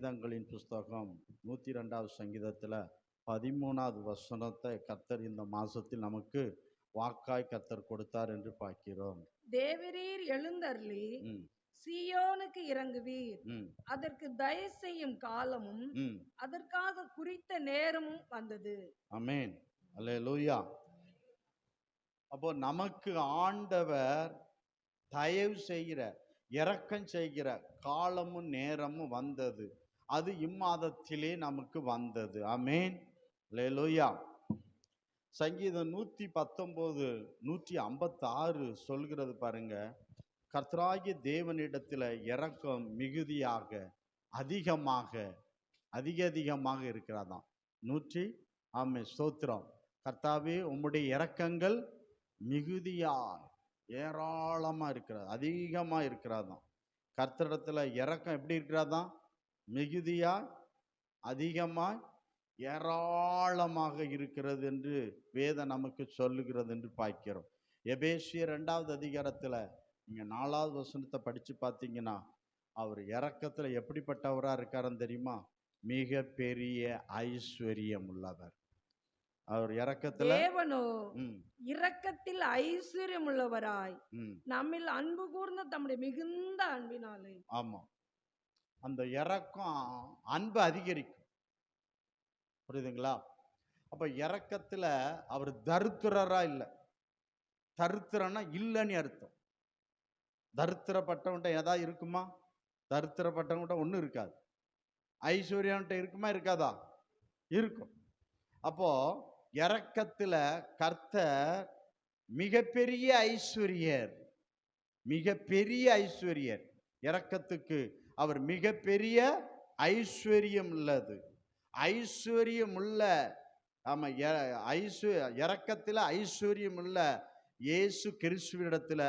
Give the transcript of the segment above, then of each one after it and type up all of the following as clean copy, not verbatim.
சங்கீதங்களின் புஸ்தகம் 102வது சங்கீதத்தில் 13வது வசனத்தை கர்த்தர் இந்த மாசத்தில் நமக்கு வாக்காய் கர்த்தர் கொடுத்தார் என்று பார்க்கிறோம். தேவரீர் எழுந்தருளி ம், சீயோனுக்கு இறங்குவீர், ம், அதற்கு தயவு செய்யும் காலமும் ம். அதற்காக குறித்த நேரமும் வந்தது. ஆமென். அல்லேலூயா. அப்போ நமக்கு ஆண்டவர் தயவு செய்கிற, இரக்கம் செய்கிற காலமும் நேரமும் வந்தது. அது இம்மாதத்திலே நமக்கு வந்தது. ஆமென். அல்லேலூயா. சங்கீதம் 119 156 சொல்கிறது பாருங்க, கர்த்தராகிய தேவனிடத்தில் இரக்கம் மிகுதியாக அதிகமாக அதிகமாக இருக்கிறதாம். 100 ஆமென் ஸ்தோத்திரம். கர்த்தாவே உம்முடைய இரக்கங்கள் மிகுதியா ஏராளமா இருக்கிறது, அதிகமா இருக்கிறதாம். கர்த்தரிடத்துல இரக்கம் எப்படி இருக்கிறதாம்? மிகுதியா அதிகமா ஏராளமாக இருக்கிறது என்று வேதம் நமக்கு சொல்லுகிறது என்று பார்க்கிறோம். எபேசியர் 2வது அதிகாரத்துல நீங்க 4வது வசனத்தை படிச்சு பார்த்தீங்கன்னா, அவர் இரக்கத்துல எப்படிப்பட்டவரா இருக்காருன்னு தெரியுமா? மிக பெரிய ஐஸ்வர்யம் உள்ளவர். அவர் இரக்கத்துல தேவனோ ம், இரக்கத்தில் ஐஸ்வர்யம் உள்ளவராய் ம், நம்மில் அன்பு கூர்ந்த தம்முடைய மிகுந்த அன்பினாலே. ஆமா. அந்த இரக்கம் அன்பு அதிகரிக்கும். புரியுதுங்களா? அப்ப இரக்கத்துல அவர் தரித்திரரா இல்லை. தரித்திரன்னா இல்லைன்னு அர்த்தம். தரித்திரப்பட்டவன்ட்ட ஏதாவது இருக்குமா? தரித்திரப்பட்டவன்ட்ட ஒன்றும் இருக்காது. ஐஸ்வர்யன்ட்ட இருக்குமா? இருக்காதா? இருக்கும். அப்போ இரக்கத்துல கர்த்தர் மிகப்பெரிய ஐஸ்வர்யர், மிகப்பெரிய ஐஸ்வர்யர். இரக்கத்துக்கு அவர் மிகப்பெரிய ஐஸ்வர்யம் உள்ளது. ஐஸ்வர்யம் உள்ள, ஆமா, இரக்கத்துல ஐஸ்வர்யம் உள்ள இயேசு கிறிஸ்துவிடத்துல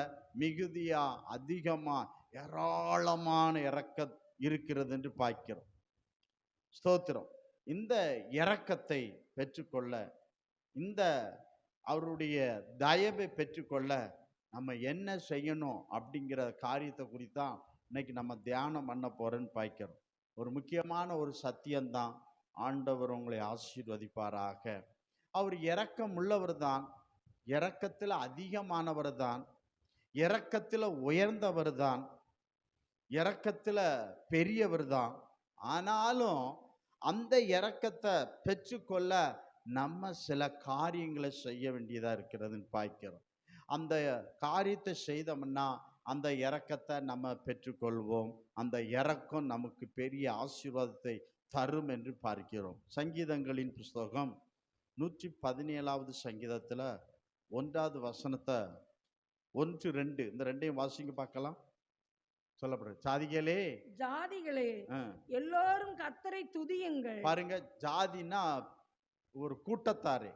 மிகுதியா அதிகமா ஏராளமான இரக்கம் இருக்கிறது என்று பார்க்கிறோம். ஸ்தோத்திரம். இந்த இரக்கத்தை பெற்றுக்கொள்ள, இந்த அவருடைய தயவை பெற்றுக்கொள்ள நம்ம என்ன செய்யணும் அப்படிங்கிற காரியத்தை குறித்தான் இன்னைக்கு நம்ம தியானம் பண்ண போறோன்னு பார்க்கிறோம். ஒரு முக்கியமான ஒரு சத்தியம்தான். ஆண்டவர் உங்களை ஆசீர்வதிப்பாராக. அவர் இரக்கம் உள்ளவர் தான், இரக்கத்தில் அதிகமானவர் தான், இரக்கத்தில் உயர்ந்தவர் தான், இரக்கத்தில் பெரியவர் தான். ஆனாலும் அந்த இரக்கத்தை பெற்றுக்கொள்ள நம்ம சில காரியங்களை செய்ய வேண்டியதா இருக்கிறதுன்னு பார்க்கிறோம். அந்த காரியத்தை செய்தோம்னா அந்த இரக்கத்தை நம்ம பெற்றுக்கொள்வோம். அந்த இரக்கம் நமக்கு பெரிய ஆசீர்வாதத்தை தரும் என்று பார்க்கிறோம். சங்கீதங்களின் புஸ்தகம் 117வது சங்கீதத்துல 1வது வசனத்தை 1 2 இந்த ரெண்டையும் வாசிங்க பார்க்கலாம். சொல்லப்படுறது, ஜாதிகளே ஜாதிகளே எல்லோரும் கர்த்தரை துதியுங்கள். பாருங்க, ஜாதினா ஒரு கூட்டத்தாரே,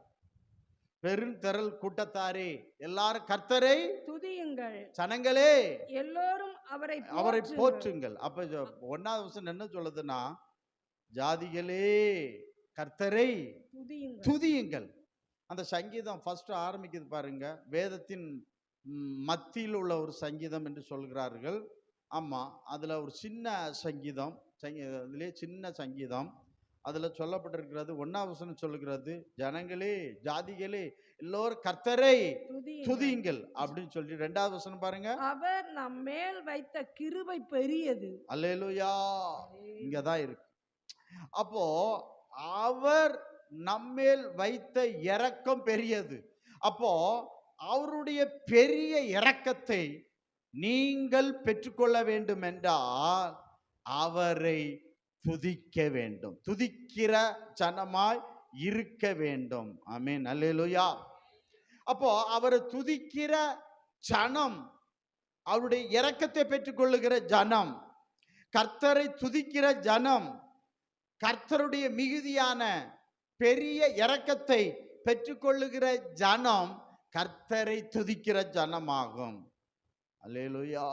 பெருந்திரள் கூட்டத்தாரே, எல்லாரும் கர்த்தரை துதியுங்கள். ஜனங்களே எல்லோரும் அவரை போற்றுங்கள். அப்ப 1வது வசனம் என்ன சொல்லுதுன்னா, ஜாதிகளே கர்த்தரை துதியுங்கள். அந்த சங்கீதம் ஃபர்ஸ்ட் ஆரம்பிக்குது பாருங்க, வேதத்தின் மத்தியில் உள்ள ஒரு சங்கீதம் என்று சொல்கிறார்கள். ஆமா, அதுல ஒரு சின்ன சங்கீதம், இதுலயே சின்ன சங்கீதம். அதுல சொல்லப்பட்டிருக்கிறது 1வது வசனம் சொல்லுகிறது, ஜனங்களே ஜாதிகளே எல்லோரும் கர்த்தரை துதியுங்கள் அப்படின்னு சொல்லி 2வது வசனம் பாருங்க, அவர் நம்மேல் வைத்த கிருபை பெரியது. அல்லேலூயா. இங்கதான் இருக்கு. அப்போ அவர் நம்மேல் வைத்த இரக்கம் பெரியது. அப்போ அவருடைய பெரிய இரக்கத்தை நீங்கள் பெற்றுக்கொள்ள வேண்டும் என்றால் அவரை துதிக்க வேண்டும், துதிக்கிற ஜனமாய் இருக்க வேண்டும். ஆமென், அல்லேலூயா. அப்போ அவரை துதிக்கிற ஜனம், அவருடைய இரக்கத்தை பெற்றுக்கொள்ளுகிற ஜனம், கர்த்தரை துதிக்கிற ஜனம், கர்த்தருடைய மிகுதியான பெரிய இரக்கத்தை பெற்றுக்கொள்ளுகிற ஜனம் கர்த்தரை துதிக்கிற ஜனமாகும். அல்லேலூயா.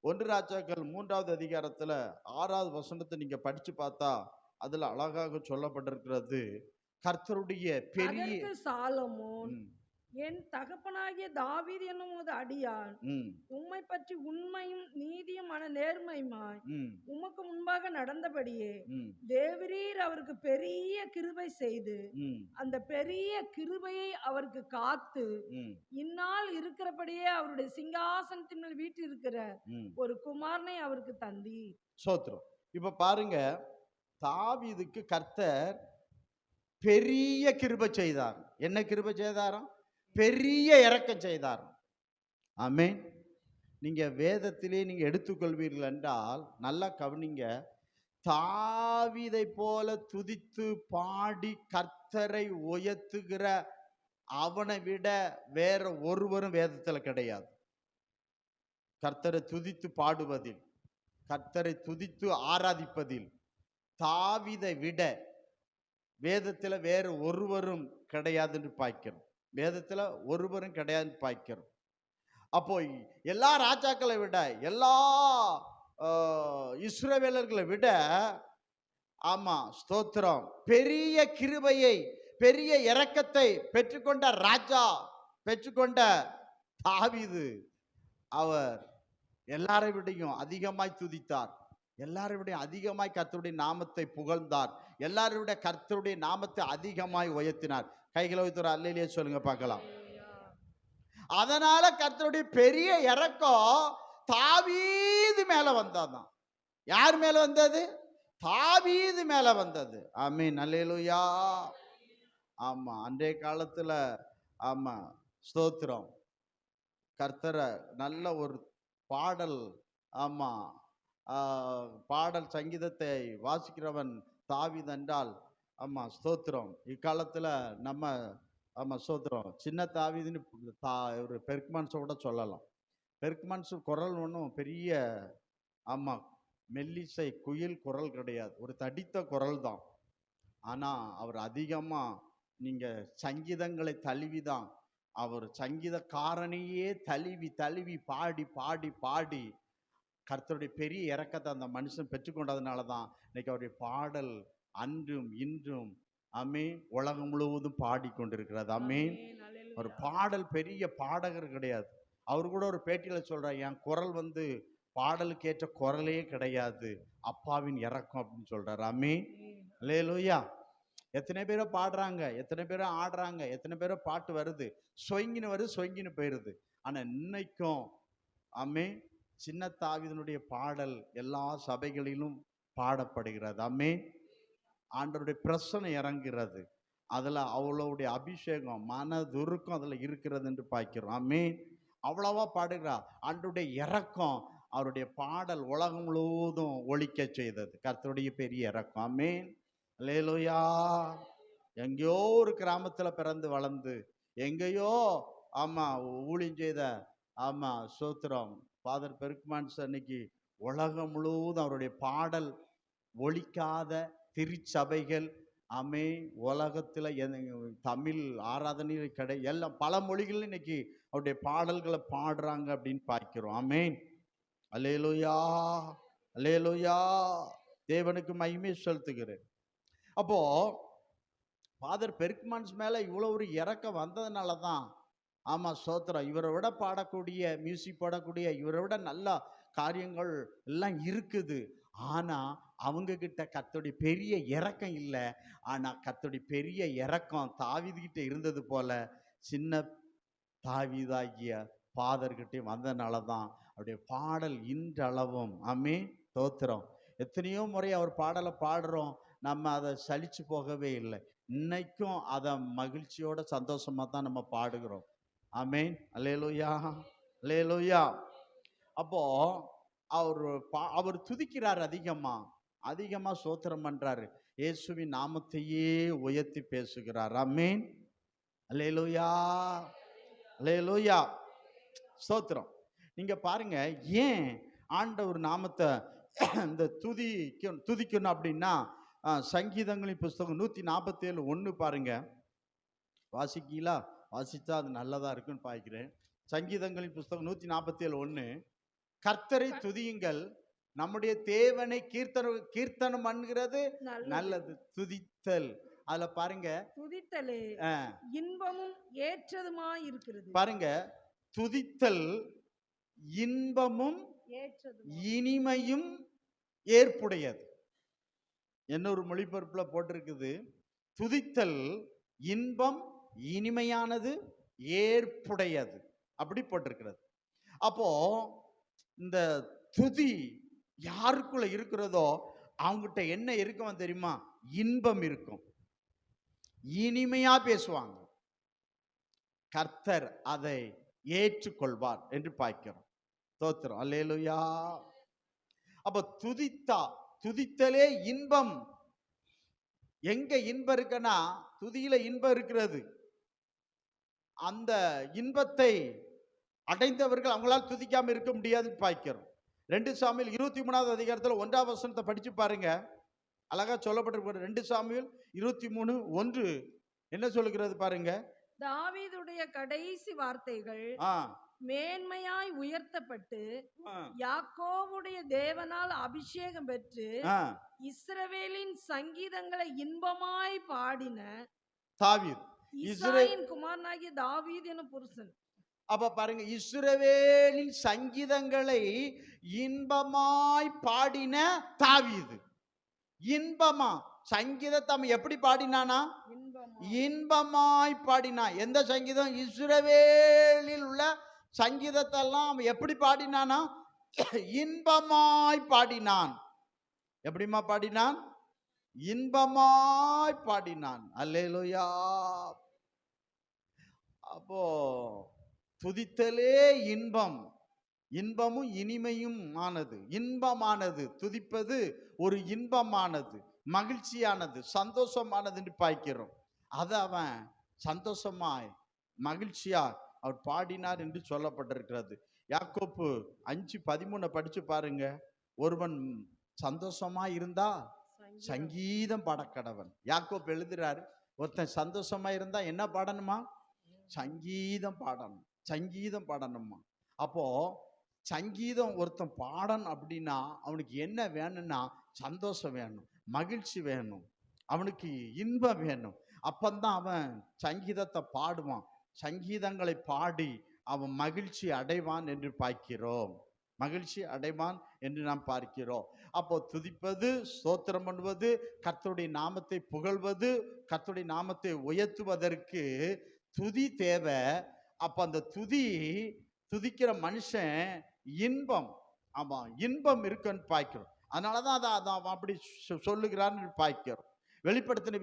1 ராஜாக்கள் 3வது அதிகாரத்துல 6வது வசனத்தை நீங்க படிச்சு பார்த்தா அதுல அழகாக சொல்லப்பட்டிருக்கிறது, கர்த்தருடைய பெரிய சாலமோன் என் தகப்பனாகிய தாவீது என்னும் உமது அடியான் ம், உம்மை பற்றி உண்மையும் நீதியுமான நேர்மையுமாய் ம், உமக்கு முன்பாக நடந்தபடியே ம், தேவரீர் அவருக்கு பெரிய கிருபை செய்து ம், அந்த பெரிய கிருபையை அவருக்கு காத்து ம், இந்நாள் இருக்கிறபடியே அவருடைய சிங்காசனத்தின் மேல் வீற்றிருக்கிற ம். ஒரு குமாரனை அவருக்கு தந்தீர். ஸ்தோத்திரம். இப்ப பாருங்க, தாவீதுக்கு கர்த்தர் பெரிய கிருபை செய்தார். என்ன கிருபை செய்தாராம்? பெரிய இரக்கம் செய்தார். ஆமென். நீங்க வேதத்திலே நீங்க எடுத்துக்கொள்வீர்கள் என்றால் நல்லா கவனிங்க. தாவீதை போல துதித்து பாடி கர்த்தரை உயர்த்துகிற அவனை விட வேற ஒருவரும் வேதத்துல கிடையாது. கர்த்தரை துதித்து பாடுவதில், கர்த்தரை துதித்து ஆராதிப்பதில் தாவீதை விட வேதத்துல வேற ஒருவரும் கிடையாதுன்னு பார்க்கிறோம். வேதத்துல ஒருவரும் கிடையாதுன்னு பார்க்கிறோம். அப்போ எல்லா ராஜாக்களை விட, எல்லா இஸ்ரவேலர்களை விட, ஆமா ஸ்தோத்திரம், பெரிய கிருபையை பெரிய இரக்கத்தை பெற்றுக்கொண்ட ராஜா, பெற்றுக்கொண்ட தாவீது, அவர் எல்லாரை விடையும் அதிகமாய் துதித்தார். எல்லாரை விட அதிகமாய் கர்த்தருடைய நாமத்தை புகழ்ந்தார். எல்லாரை விட கர்த்தருடைய நாமத்தை அதிகமாய் உயர்த்தினார். கைகளை உயர்த்துற அல்லேலூயா சொல்லுங்க பார்க்கலாம். அதனால கர்த்தருடைய பெரிய இரக்கம் தாவீது மேல வந்ததான். யார் மேல வந்தது? தாவீது மேல வந்தது. ஆமென், அல்லேலூயா. ஆமா, அன்றைய காலத்துல ஆமா ஸ்தோத்திரம், கர்த்தரை நல்ல ஒரு பாடல், ஆமா பாடல் சங்கீதத்தை வாசிக்கிறவன் தாவீது என்றால், ஆமா ஸ்தோத்திரம், இக்காலத்துல நம்ம ஆமா ஸ்தோத்திரம் சின்ன தாவீதுன்னு ஒரு பெர்க்மன்ஸை கூட சொல்லலாம். பெர்க்மன்ஸ் குரல் ஒன்றும் பெரிய ஆமா மெல்லிசை குயில் குரல் கிடையாது, ஒரு தடித்த குரல் தான். ஆனா அவர் அதிகமா நீங்க சங்கீதங்களை தழுவிதான், அவர் சங்கீதக்காரனையே தழுவி தழுவி பாடி பாடி பாடி கர்த்தருடைய பெரிய இரக்கத்தை அந்த மனுஷன் பெற்றுக்கொண்டதுனால தான் இன்னைக்கு அவருடைய பாடல் அன்றும் இன்றும் அமே உலகம் முழுவதும் பாடிக்கொண்டிருக்கிறது. அமேன். ஒரு பாடல் பெரிய பாடகர் கிடையாது. அவர் கூட ஒரு பேட்டியில சொல்றார், என் குரல் வந்து பாடலுக்கு ஏற்ற குரலே கிடையாது, அப்பாவின் இரக்கம் அப்படின்னு சொல்றாரு. அமேன், அல்லேலூயா. எத்தனை பேரோ பாடுறாங்க, எத்தனை பேரோ ஆடுறாங்க, எத்தனை பேரோ பாட்டு வருது, சொங்கின்னு வருது, சொங்கின்னு போயிருது. ஆனா இன்னைக்கும் அம்மே சின்ன தாவீதுனுடைய பாடல் எல்லா சபைகளிலும் பாடப்படுகிறது. அம்மே, ஆண்டவருடைய பிரசனை இறங்குகிறது, அதுல அவளுடைய அபிஷேகம் மனதுருக்கம் அதுல இருக்கிறது என்று பார்க்கிறோம். அம்மே, அவ்வளவா பாடுகிறா. ஆண்டவருடைய இரக்கம் அவருடைய பாடல் உலகம் முழுவதும் ஒலிக்க செய்தது. கர்த்தருடைய பெரிய இரக்கம். அமேன், அல்லேலூயா. எங்கேயோ ஒரு கிராமத்துல பிறந்து வளர்ந்து எங்கேயோ ஆமா ஊழியம் செய்த ஆமா சோத்திரம் ஃபாதர் பெர்க்மன்ஸ் அன்னைக்கு உலகம் முழுவதும் அவருடைய பாடல் ஒலிக்காத திருச்சபைகள் அமே உலகத்துல தமிழ் ஆராதனை எல்லாம் பல மொழிகள் இன்னைக்கு அவருடைய பாடல்களை பாடுறாங்க அப்படின்னு பார்க்கிறோம். ஆமென், அல்லேலூயா, அல்லேலூயா. தேவனுக்கு மகிமை செலுத்துகிறேன். அப்போ ஃபாதர் பெர்க்மன்ஸ் மேல இவ்வளவு ஒரு இறக்கம் வந்ததுனால தான் ஆமா சோத்திரம், இவரை விட பாடக்கூடிய மியூசிக் பாடக்கூடிய இவரை விட நல்ல காரியங்கள் எல்லாம் இருக்குது. ஆனா அவங்க கிட்ட கர்த்தருடைய பெரிய இரக்கம் இல்லை. ஆனா கர்த்தருடைய பெரிய இரக்கம் தாவீது கிட்ட இருந்தது போல சின்ன தாவீதாகிய ஃபாதர்கிட்ட வந்ததுனால தான் அவருடைய பாடல் இன்றளவும் ஆமே ஸ்தோத்திரம். எத்தனையோ முறை அவர் பாடலை பாடுறோம், நம்ம அதை சலிச்சு போகவே இல்லை. இன்னைக்கும் அதை மகிழ்ச்சியோட சந்தோஷமா தான் நம்ம பாடுகிறோம். ஆமென், அல்லேலூயா, அல்லேலூயா. அப்போ அவர் துதிக்கிறார், அதிகமா அதிகமா ஸ்தோத்திரம் பண்றாரு, இயேசுவின் நாமத்தையே உயர்த்தி பேசுகிறார். ஆமென், அல்லேலூயா, அல்லேலூயா, ஸ்தோத்திரம். நீங்க பாருங்க, ஏன் ஆண்டவர் நாமத்தை இந்த துதிக்கணும் அப்படின்னா, சங்கீதங்களின் புஸ்தகம் 147:1 பாருங்க, வாசிக்கீங்களா? வாசித்தா அது நல்லதா இருக்குன்னு பார்க்கிறேன். சங்கீதங்களின் புஸ்தகம் 147:1, கர்த்தரை துதியுங்கள், நம்முடைய தேவனை கீர்த்தனம் பண்ணுகிறது நல்லது. துதித்தல் அதுல பாருங்க, துதித்தலே இன்பமும் ஏற்றதுமாய் இருக்கிறது. பாருங்க, துதித்தல் இன்பமும் இனிமையும் ஏற்புடையது. இன்னொரு மொழிபெயர்ப்புல போட்டிருக்குது, துதித்தல் இன்பம் இனிமையானது ஏற்புடையது, அப்படி போட்டிருக்கிறது. அப்போ இந்த துதி யாருக்குள்ள இருக்கிறதோ அவங்ககிட்ட என்ன இருக்கும் தெரியுமா? இன்பம் இருக்கும், இனிமையா பேசுவாங்க. கர்த்தர் அதை ஏற்றுக்கொள்வார் என்று பார்க்கிறோம். ஸ்தோத்திரம், அல்லேலூயா. அப்ப துதித்தலே இன்பம். எங்க இன்பம் இருக்குன்னா துதியில இன்பம் இருக்கிறது. அந்த இன்பத்தை அடைந்தவர்கள் அவங்களால் துதிக்காம இருக்க முடியாதுன்னு பார்க்கிறோம். 2 சாமுவேல் 23வது அதிகாரத்தில் 1ஆம் வசனத்தை படிச்சு பாருங்க, அழகா சொல்லப்பட்டிருக்கிறது. 2 சாமுவேல் 23:1 என்ன சொல்லுகிறது பாருங்க. தாவீதுடைய கடைசி வார்த்தைகள், மேன்மையாய் உயர்த்தப்பட்டு யாக்கோபுடைய தேவனால் அபிஷேகம் பெற்று இஸ்ரவேலின் சங்கீதங்களை இன்பமாய் பாடின தாவீது, இஸ்ரவேலின் குமாரனாகிய தாவீது எனும் புருஷன். அப்ப பாருங்க, இஸ்ரவேலின் சங்கீதங்களை இன்பமாய் பாடின தாவீது. இன்பமா சங்கீதத்தை அவன் எப்படி பாடினானா? இன்பமாய் பாடினான். எந்த சங்கீதம்? இஸ்ரவேலில் உள்ள சங்கீதத்தை எல்லாம் அவன் எப்படி பாடினானா? இன்பமாய் பாடினான். எப்படிமா பாடினான்? இன்பமாய் பாடினான். அல்லேலூயா. அப்போ துதித்தலே இன்பம், இன்பமும் இனிமையும் ஆனது, இன்பமானது. துதிப்பது ஒரு இன்பமானது, மகிழ்ச்சியானது, சந்தோஷமானது என்று பார்க்கிறோம். அதை அவன் சந்தோஷமாய் மகிழ்ச்சியா அவர் பாடினார் என்று சொல்லப்பட்டிருக்கிறது. யாக்கோப்பு 5:13 படிச்சு பாருங்க. ஒருவன் சந்தோஷமா இருந்தா சங்கீதம் பாடக்கடவன். யாக்கோப்பு எழுதுறாரு, ஒருத்தன் சந்தோஷமா இருந்தா என்ன பாடணுமா? சங்கீதம் பாடணும், சங்கீதம் பாடணுமா. அப்போ சங்கீதம் ஒருத்தன் பாடணும் அப்படின்னா அவனுக்கு என்ன வேணும்னா சந்தோஷம் வேணும், மகிழ்ச்சி வேணும், அவனுக்கு இன்பம் வேணும். அப்பந்தான் அவன் சங்கீதத்தை பாடுவான். சங்கீதங்களை பாடி அவன் மகிழ்ச்சி அடைவான் என்று பார்க்கிறோம், மகிழ்ச்சி அடைவான் என்று நாம் பார்க்கிறோம். அப்போ துதிப்பது, ஸ்தோத்திரம் பண்ணுவது, கர்த்தருடைய நாமத்தை புகழ்வது, கர்த்தருடைய நாமத்தை உயர்த்துவதற்கு துதி தேவை. அப்ப அந்த துதிக்கிற மனுஷன் இன்பம், ஆமா இன்பம் இருக்குன்னு பார்க்கிறோம். அதனாலதான் அதை அப்படி சொல்லுகிறான்னு பார்க்கிறோம். வெளிப்படுத்தின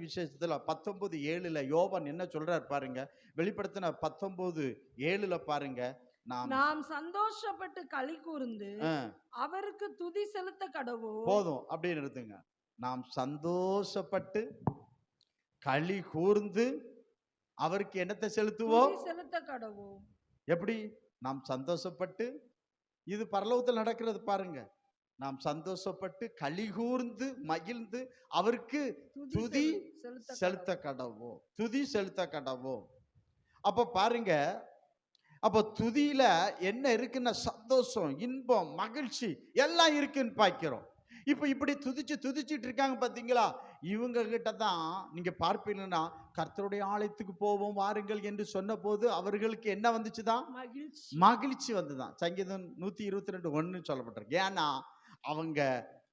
விசேஷத்துல 19:7 யோவான் என்ன சொல்றாரு பாருங்க. வெளிப்படுத்தின 19:7 பாருங்க. நாம் சந்தோஷப்பட்டு களி கூர்ந்து அவருக்கு துதி செலுத்த கடவோம். போதும் அப்படின்னு இருக்குங்க. நாம் சந்தோஷப்பட்டு களி கூர்ந்து அவருக்கு என்னத்தை செலுத்துவோம்? செலுத்த கடவோம். எப்படி? நாம் சந்தோஷப்பட்டு, இது பரலோகத்தில் நடக்கிறது பாருங்க. நாம் சந்தோஷப்பட்டு களி கூர்ந்து மகிழ்ந்து அவருக்கு துதி செலுத்த கடவோம், துதி செலுத்த கடவோம். அப்ப பாருங்க, அப்ப துதியில என்ன இருக்குன்னா சந்தோஷம், இன்பம், மகிழ்ச்சி எல்லாம் இருக்குன்னு பார்க்கிறோம். இப்ப இப்படி துதிச்சிட்டு இருக்காங்க பாத்தீங்களா? இவங்க கிட்ட தான் நீங்க பார்ப்பீங்கன்னா, கர்த்தருடைய ஆலயத்துக்கு போவோம் வாருங்கள் என்று சொன்ன போது அவர்களுக்கு என்ன வந்துச்சுதான்? மகிழ்ச்சி வந்துதான். சங்கீதம் 122:1 சொல்லப்பட்டிருக்கு. ஏன்னா அவங்க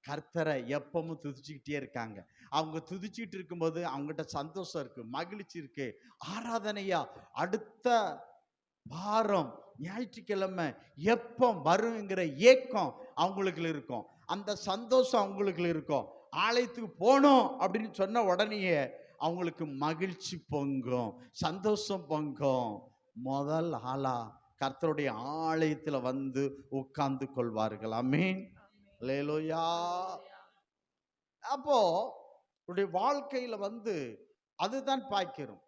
கர்த்தரை எப்பவும் துதிச்சுக்கிட்டே இருக்காங்க. அவங்க துதிச்சுட்டு இருக்கும்போது அவங்ககிட்ட சந்தோஷம் இருக்கு, மகிழ்ச்சி இருக்கு. ஆராதனையா அடுத்த வாரம் ஞாயிற்றுக்கிழமை எப்போ வருங்கிற ஏக்கம் அவங்களுக்கு இருக்கும், அந்த சந்தோஷம் அவங்களுக்கு இருக்கும். ஆலயத்துக்கு போனோம் அப்படின்னு சொன்ன உடனேயே அவங்களுக்கு மகிழ்ச்சி பொங்கும், சந்தோஷம் பொங்கும். முதல் ஆளா கர்த்தருடைய ஆலயத்துல வந்து உட்கார்ந்து கொள்வார்கள். ஆமென், அல்லேலூயா. அப்போ உடைய வாழ்க்கையில வந்து அதுதான் பார்க்கிறோம்.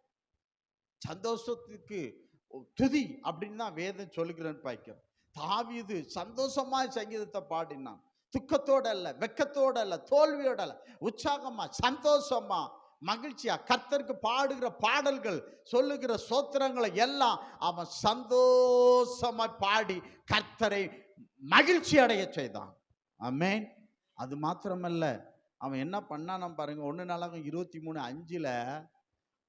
சந்தோஷத்துக்கு துதி அப்படின்னு தான் வேதம் சொல்லுகிறேன்னு பார்க்கிறோம். தாவீது சந்தோஷமா சங்கீதத்தை பாடினான். துக்கத்தோட அல்ல, வெக்கத்தோட அல்ல, தோல்வியோட அல்ல, உற்சாகமா, சந்தோஷமா, மகிழ்ச்சியா கர்த்தருக்கு பாடுகிற பாடல்கள், சொல்லுகிற ஸ்தோத்திரங்களை எல்லாம் அவன் சந்தோஷமா பாடி கர்த்தரை மகிழ்ச்சி அடைய செய்தான். ஆமென். அது மாத்திரமல்ல, அவன் என்ன பண்ணானா பாருங்க. 1 நாளாகும் 23:5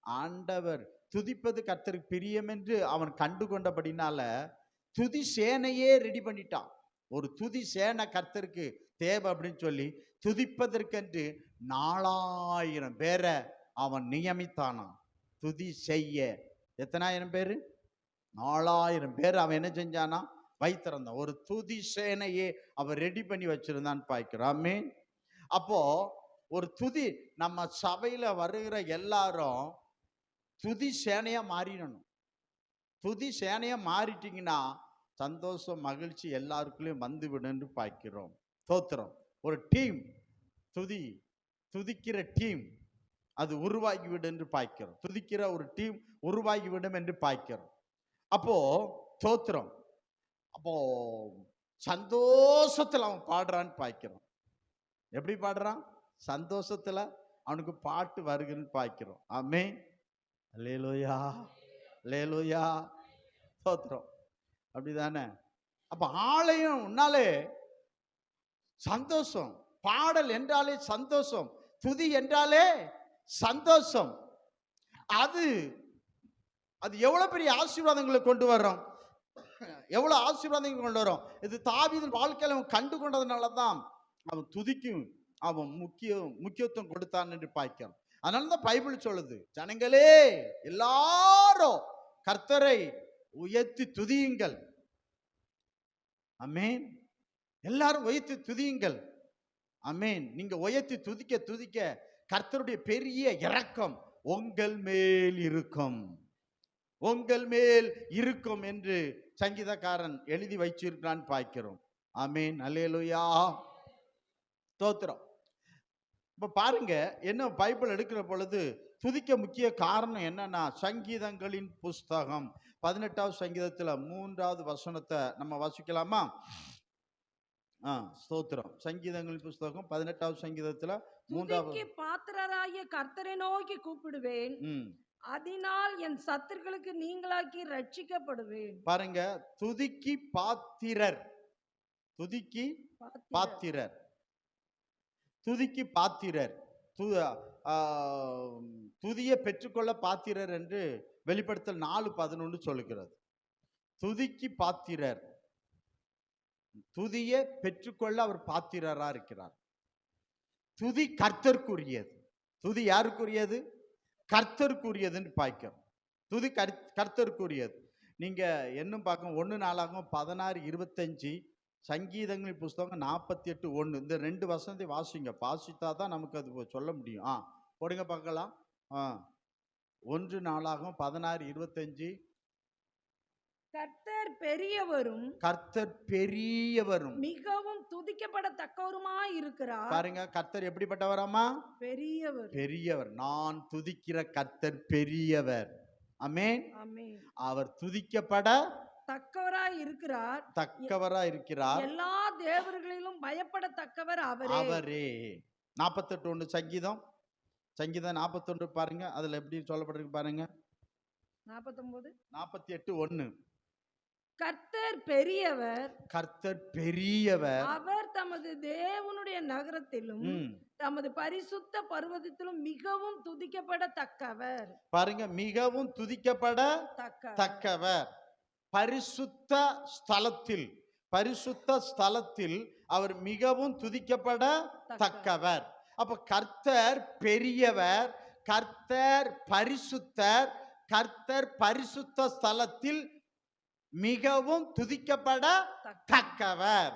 ஆண்டவர் துதிப்பது கர்த்தருக்கு பிரியம் என்று அவன் கண்டு கொண்டபடினால துதி சேனையே ரெடி பண்ணிட்டான். ஒரு துதி சேனை கர்த்தருக்கு தேவை அப்படின்னு சொல்லி துதிப்பதற்கென்று 4000 பேரை அவன் நியமித்தானான் துதி செய்ய. எத்தனாயிரம் பேரு? 4000 பேர் அவன் என்ன செஞ்சானா வைத்திருந்தான். ஒரு துதி சேனையே அவன் ரெடி பண்ணி வச்சிருந்தான்னு பார்க்கிறாமே. அப்போ ஒரு துதி, நம்ம சபையில வருகிற எல்லாரும் துதி சேனையா மாறிடணும். துதி சேனையா மாறிட்டீங்கன்னா சந்தோஷம் மகிழ்ச்சி எல்லாருக்குள்ளேயும் வந்து விடுன்னு பார்க்கிறோம். தோத்திரம். ஒரு டீம், துதிக்கிற டீம் அது உருவாகி விடும் என்று பார்க்கிறோம். துதிக்கிற ஒரு டீம் உருவாகி விடும் என்று பார்க்கிறோம். அப்போ தோத்திரம். அப்போ சந்தோஷத்துல அவன் பாடுறான்னு பார்க்கிறோம். எப்படி பாடுறான்? சந்தோஷத்துல அவனுக்கு பாட்டு வருகிறன்னு பார்க்கிறோம். ஆமென். அல்லேலூயா, அல்லேலூயா. தோத்திரம். அப்படிதானே? அப்ப ஆலயம் உன்னாலே சந்தோஷம், பாடல் என்றாலே சந்தோஷம், துதி என்றாலே சந்தோஷம். அது எவ்வளவு பெரிய ஆசீர்வாதங்களை கொண்டு வரும், எவ்வளவு ஆசீர்வாதங்கள் கொண்டு வரும். இது தாவீதின் வாழ்க்கையில அவன் கண்டு கொண்டதுனால தான் அவன் துதிக்கும் அவன் முக்கியத்துவம் கொடுத்தான் என்று பார்க்கிறோம். அதனால தான் பைபிள் சொல்லுது, ஜனங்களே எல்லாரும் கர்த்தரை உயர்த்தி துதியுங்கள். ஆமென். எல்லாரும் உயர்த்தி துதியுங்கள். ஆமென். நீங்க உயர்த்தி துதிக்க துதிக்க கர்த்தருடைய பெரிய இரக்கம் உங்கள் மேல் இருக்கும், உங்கள் மேல் இருக்கும் என்று சங்கீதக்காரன் எழுதி வச்சிருக்கான்னு பார்க்கிறோம். ஆமென். அல்லேலூயா. ஸ்தோத்திரம். இப்ப பாருங்க, என்ன பைபிள் எடுக்கிற பொழுது துதிக்க முக்கிய காரணம் என்னன்னா, சங்கீதங்களின் புஸ்தகம் 18வது சங்கீதத்துல 3வது வசனத்தை நம்ம வாசிக்கலாமா? ஸ்தோத்திரம். சங்கீதங்களின் புஸ்தகம் 18வது சங்கீதத்துல 3வது. பாத்திரராகிய கர்த்தரை நோக்கி கூப்பிடுவேன், அதனால் என் சத்துருக்களுக்கு நீங்களாக்கி ரட்சிக்கப்படுவேன். பாருங்க, துதிக்கு பாத்திரர், துதிக்கு பாத்திரர், துதிக்கு பாத்திரர், துதியை பெற்றுக்கொள்ள பாத்திரர் என்று வெளிப்படுத்தல் 4:11 சொல்லுகிறது. துதிக்கு பாத்திரர், துதியை பெற்றுக்கொள்ள அவர் பாத்திரரா இருக்கிறார். துதி கர்த்தருக்குரியது. துதி யாருக்குரியது? கர்த்தருக்குரியதுன்னு பார்க்கிறோம். துதி கர்த்தருக்குரியது. நீங்க என்னும் பார்க்க 1 நாளாகும் 16:25, சங்கீதங்களின் புஸ்தகம் 48:1 இந்த 2 வசனத்தை வாசிங்க. வாசித்தா தான் நமக்கு அது சொல்ல முடியும். போடுங்க பார்க்கலாம். 1 நாளாகும் 16:25. கர்த்தர் பெரியவரும், கர்த்தர் பெரியவரும் மிகவும் துதிக்கப்படத்தக்கவருமாய் இருக்கிறார். பாருங்க, கர்த்தர் எப்படிப்பட்டவராமா? பெரியவர். பெரியவர். நான் துதிக்கிற கர்த்தர் பெரியவர். ஆமென். ஆமென். அவர் துதிக்கப்பட தக்கவராய் இருக்கிறார், தக்கவராய் இருக்கிறார். எல்லா தேவர்களிலும் பயப்படத்தக்கவர் அவரே. அவரே. 48:1 சங்கீதம் 41 பாருங்க, அதுல எப்படி சொல்லப்பட்டிருக்கு பாருங்க. 48:1. கர்த்தர் பெரியவர், கர்த்தர் பெரியவர், அவர் தமது தேவனுடைய நகரத்திலும் தமது பரிசுத்த பர்வதத்திலும் மிகவும் துதிக்கப்படத்தக்கவர். பாருங்க, மிகவும் துதிக்கப்பட தக்கவர். பரிசுத்த ஸ்தலத்தில், பரிசுத்த ஸ்தலத்தில் அவர் மிகவும் துதிக்கப்பட தக்கவர். அப்ப கர்த்தர் பெரியவர், கர்த்தர் பரிசுத்தர், கர்த்தர் பரிசுத்த ஸ்தலத்தில் மிகவும் துதிக்கப்பட தக்கவர்.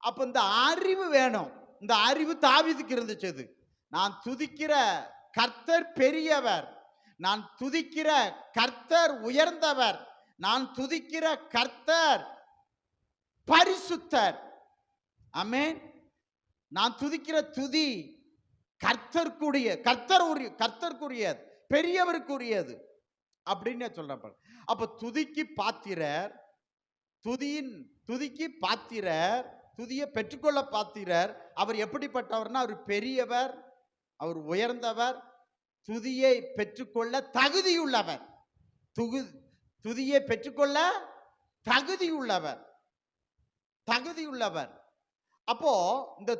அப்ப இந்த அறிவு வேணும். இந்த அறிவு தாவீதுக்கு இருந்துச்சு. நான் துதிக்கிற கர்த்தர் பெரியவர், நான் துதிக்கிற கர்த்தர் உயர்ந்தவர், நான் துதிக்கிற கர்த்தர் பரிசுத்தர். ஆமென். நான் துதிக்கிற துதி கர்த்தருக்குரியது, பெரியவருக்குரியது அப்படின்னு சொல்றேன். அப்ப துதிக்கு பாத்திரர், துதிக்கு பாத்திரர், துதியை பெற்றுக்கொள்ள பாத்திரர். அவர் எப்படிப்பட்டவர்னா, அவர் பெரியவர், அவர் உயர்ந்தவர், துதியை பெற்றுக்கொள்ள தகுதியுள்ளவர், துதியை பெற்றுக்கொள்ள தகுதியுள்ளவர். அப்போ இந்த